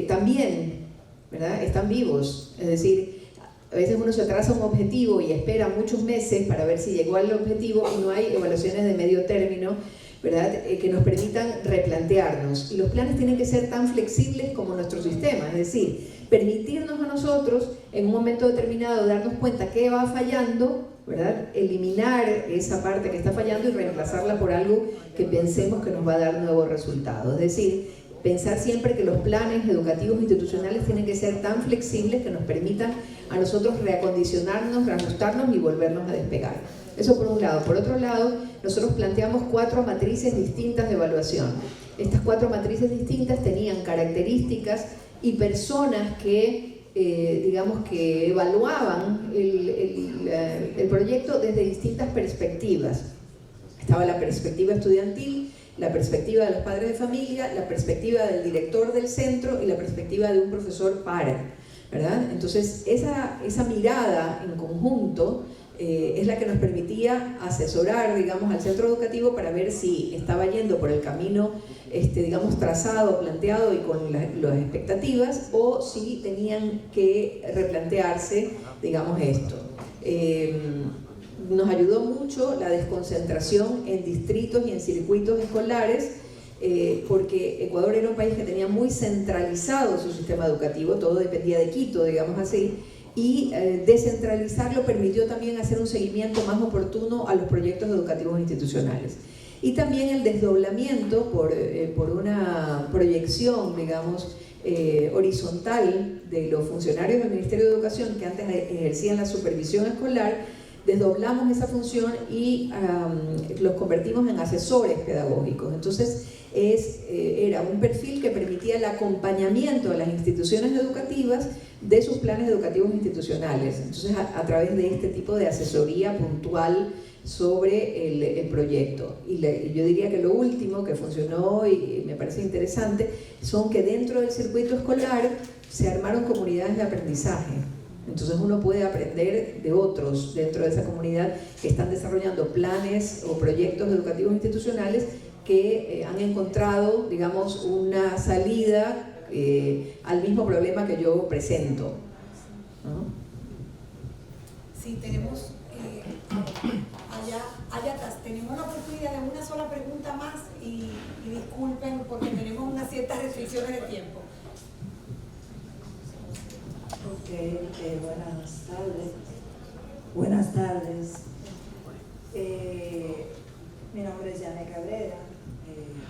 también, ¿verdad?, están vivos. Es decir, a veces uno se traza un objetivo y espera muchos meses para ver si llegó al objetivo y no hay evaluaciones de medio término, ¿verdad?, que nos permitan replantearnos. Y los planes tienen que ser tan flexibles como nuestro sistema, es decir, permitirnos a nosotros en un momento determinado darnos cuenta que va fallando, ¿verdad?, eliminar esa parte que está fallando y reemplazarla por algo que pensemos que nos va a dar nuevos resultados. Es decir, pensar siempre que los planes educativos institucionales tienen que ser tan flexibles que nos permitan a nosotros reacondicionarnos, reajustarnos y volvernos a despegar. Eso por un lado. Por otro lado, nosotros planteamos 4 matrices distintas de evaluación. Estas 4 matrices distintas tenían características y personas que digamos que evaluaban el proyecto desde distintas perspectivas. Estaba la perspectiva estudiantil, la perspectiva de los padres de familia, la perspectiva del director del centro y la perspectiva de un profesor ¿verdad? Entonces esa mirada en conjunto es la que nos permitía asesorar, digamos, al centro educativo para ver si estaba yendo por el camino, digamos, trazado, planteado y con las expectativas, o si tenían que replantearse, digamos, esto. Nos ayudó mucho la desconcentración en distritos y en circuitos escolares, porque Ecuador era un país que tenía muy centralizado su sistema educativo, todo dependía de Quito, digamos así, y descentralizarlo permitió también hacer un seguimiento más oportuno a los proyectos educativos institucionales. Y también el desdoblamiento por una proyección, digamos, horizontal de los funcionarios del Ministerio de Educación que antes ejercían la supervisión escolar. Desdoblamos esa función y los convertimos en asesores pedagógicos. Entonces, era un perfil que permitía el acompañamiento a las instituciones educativas de sus planes educativos institucionales. Entonces, a través de este tipo de asesoría puntual sobre el proyecto. Y yo diría que lo último que funcionó y me parece interesante son que dentro del circuito escolar se armaron comunidades de aprendizaje. Entonces uno puede aprender de otros dentro de esa comunidad que están desarrollando planes o proyectos educativos institucionales que han encontrado, digamos, una salida al mismo problema que yo presento, ¿no? Sí, tenemos allá atrás, tenemos la oportunidad de una sola pregunta más y disculpen porque tenemos unas ciertas restricciones de tiempo. Buenas tardes. Buenas tardes. Mi nombre es Yane Cabrera,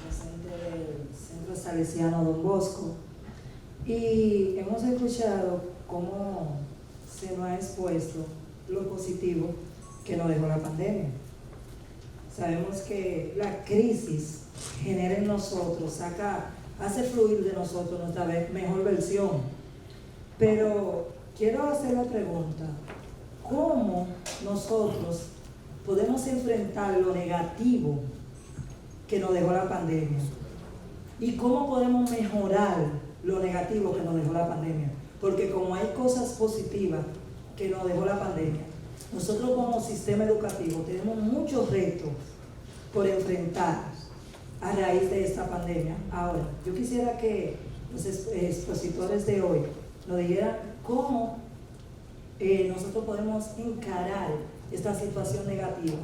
docente del Centro Salesiano Don Bosco, y hemos escuchado cómo se nos ha expuesto lo positivo que nos dejó la pandemia. Sabemos que la crisis genera en nosotros, hace fluir de nosotros nuestra mejor versión. Pero quiero hacer la pregunta, ¿cómo nosotros podemos enfrentar lo negativo que nos dejó la pandemia? ¿Y cómo podemos mejorar lo negativo que nos dejó la pandemia? Porque como hay cosas positivas que nos dejó la pandemia, nosotros como sistema educativo tenemos muchos retos por enfrentar a raíz de esta pandemia. Ahora, yo quisiera que los expositores de hoy nos dijeran cómo nosotros podemos encarar esta situación negativa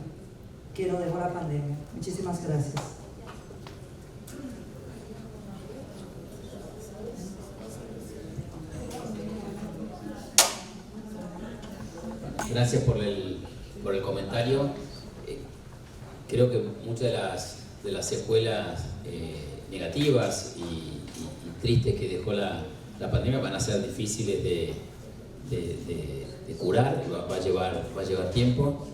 que nos dejó la pandemia. Muchísimas gracias. Gracias por el comentario. Creo que muchas de las secuelas negativas y tristes que dejó la pandemia van a ser difíciles de curar, va a llevar tiempo.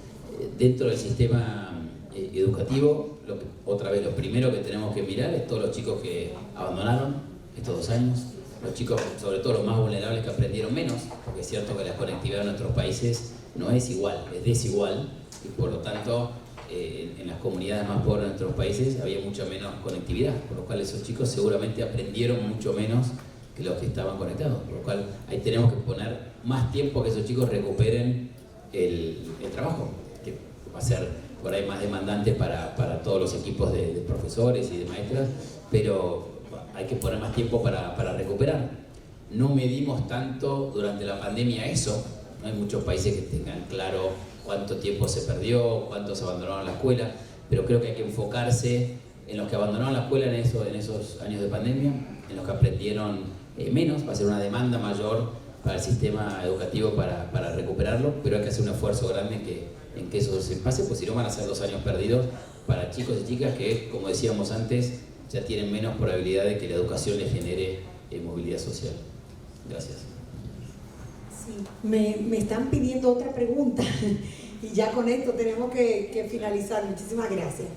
Dentro del sistema educativo, otra vez, lo primero que tenemos que mirar es todos los chicos que abandonaron estos 2 años, los chicos, sobre todo los más vulnerables, que aprendieron menos, porque es cierto que la conectividad en nuestros países no es igual, es desigual, y por lo tanto en las comunidades más pobres de nuestros países había mucha menos conectividad, por lo cual esos chicos seguramente aprendieron mucho menos que los que estaban conectados, por lo cual ahí tenemos que poner más tiempo que esos chicos recuperen el trabajo, que va a ser por ahí más demandante para todos los equipos de profesores y de maestras, pero hay que poner más tiempo para recuperar. No medimos tanto durante la pandemia eso, no hay muchos países que tengan claro cuánto tiempo se perdió, cuántos abandonaron la escuela, pero creo que hay que enfocarse en los que abandonaron la escuela en esos años de pandemia, en los que aprendieron menos, va a ser una demanda mayor para el sistema educativo para recuperarlo, pero hay que hacer un esfuerzo grande en que eso se pase, pues si no van a ser 2 años perdidos para chicos y chicas que, como decíamos antes, ya tienen menos probabilidad de que la educación les genere movilidad social. Gracias. Sí, me están pidiendo otra pregunta y ya con esto tenemos que finalizar. Muchísimas gracias.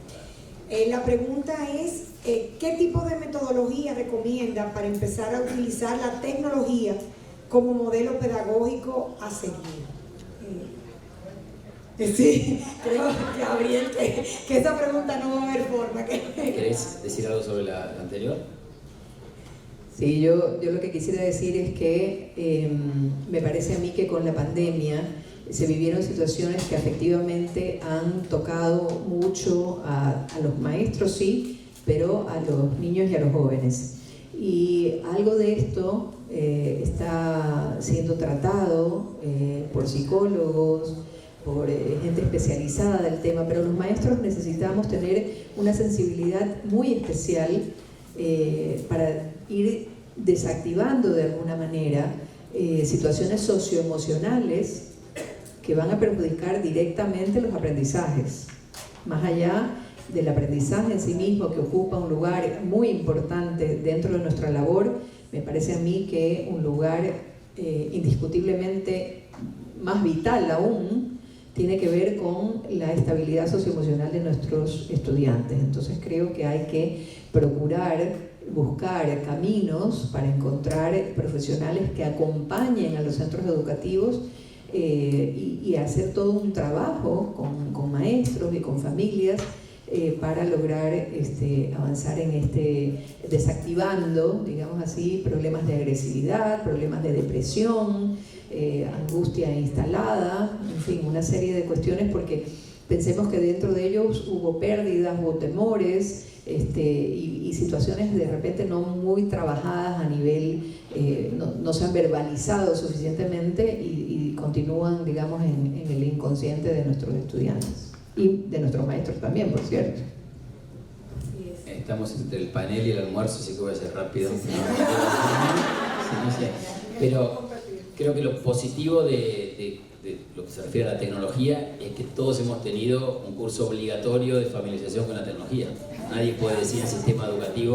La pregunta es, ¿qué tipo de metodología recomienda para empezar a utilizar la tecnología como modelo pedagógico a seguir? Sí, creo, Gabriel, que esa pregunta no va a haber forma. ¿Querés decir algo sobre la anterior? Sí, yo lo que quisiera decir es que me parece a mí que con la pandemia se vivieron situaciones que efectivamente han tocado mucho a los maestros, sí, pero a los niños y a los jóvenes. Y algo de esto está siendo tratado por psicólogos, por gente especializada del tema, pero los maestros necesitamos tener una sensibilidad muy especial para ir desactivando de alguna manera situaciones socioemocionales que van a perjudicar directamente los aprendizajes, más allá del aprendizaje en sí mismo, que ocupa un lugar muy importante dentro de nuestra labor. Me parece a mí que un lugar indiscutiblemente más vital aún tiene que ver con la estabilidad socioemocional de nuestros estudiantes. Entonces creo que hay que procurar buscar caminos para encontrar profesionales que acompañen a los centros educativos y hacer todo un trabajo con maestros y con familias para lograr avanzar en desactivando, digamos así, problemas de agresividad, problemas de depresión, angustia instalada, en fin, una serie de cuestiones, porque pensemos que dentro de ellos hubo pérdidas, hubo temores y situaciones de repente no muy trabajadas a nivel, no se han verbalizado suficientemente y continúan, digamos, en el inconsciente de nuestros estudiantes y de nuestros maestros también, por cierto. Estamos entre el panel y el almuerzo, así que voy a ser rápido. Pero creo que lo positivo de lo que se refiere a la tecnología es que todos hemos tenido un curso obligatorio de familiarización con la tecnología. Nadie puede decir en el sistema educativo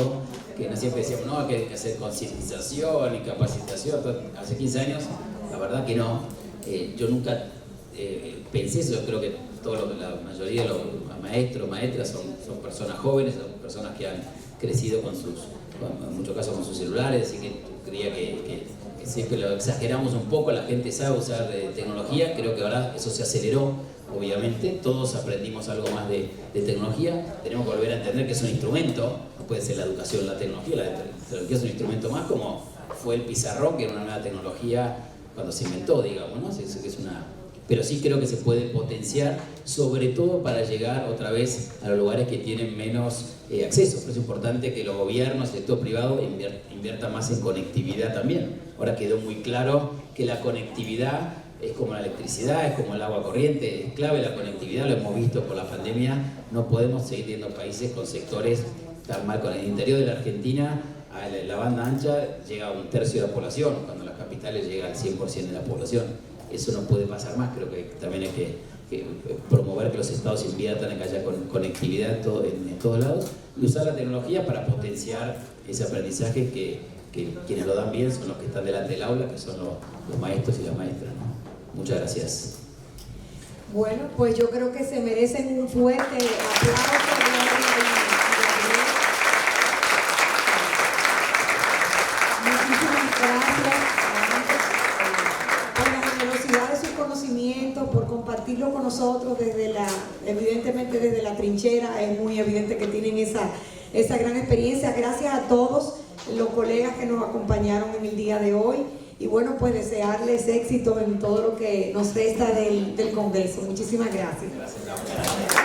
que no siempre decíamos, no, que hay que hacer concientización y capacitación. Hace 15 años, la verdad que no. Yo nunca pensé eso. Yo creo que la mayoría de los maestros, maestras son personas jóvenes, son personas que han crecido en muchos casos con sus celulares, así que creía que siempre lo exageramos un poco. La gente sabe usar tecnología, creo que ahora eso se aceleró, obviamente, todos aprendimos algo más de tecnología. Tenemos que volver a entender que es un instrumento, no puede ser la educación la tecnología es un instrumento más, como fue el pizarrón, que era una nueva tecnología cuando se inventó, digamos, ¿no? Pero sí creo que se puede potenciar, sobre todo para llegar otra vez a los lugares que tienen menos acceso. Por eso es importante que los gobiernos, el sector privado inviertan más en conectividad también. Ahora quedó muy claro que la conectividad es como la electricidad, es como el agua corriente, es clave la conectividad, lo hemos visto por la pandemia. No podemos seguir teniendo países con sectores tan mal. Con el interior de la Argentina, a la banda ancha llega a 1/3 de la población, cuando las capitales llega al 100% de la población. Eso no puede pasar más. Creo que también hay que promover que los estados inviertan en que haya conectividad en todos lados y usar la tecnología para potenciar ese aprendizaje que quienes lo dan bien son los que están delante del aula, que son los maestros y las maestras, ¿no? Muchas gracias. Bueno, pues yo creo que se merecen un fuerte aplauso. Muchísimas gracias por la generosidad de sus conocimientos, por compartirlo con nosotros evidentemente desde la trinchera. Es muy evidente que tienen esa gran experiencia. Gracias a todos los colegas que nos acompañaron en el día de hoy. Y bueno, pues desearles éxito en todo lo que nos resta del Congreso. Muchísimas gracias. Gracias.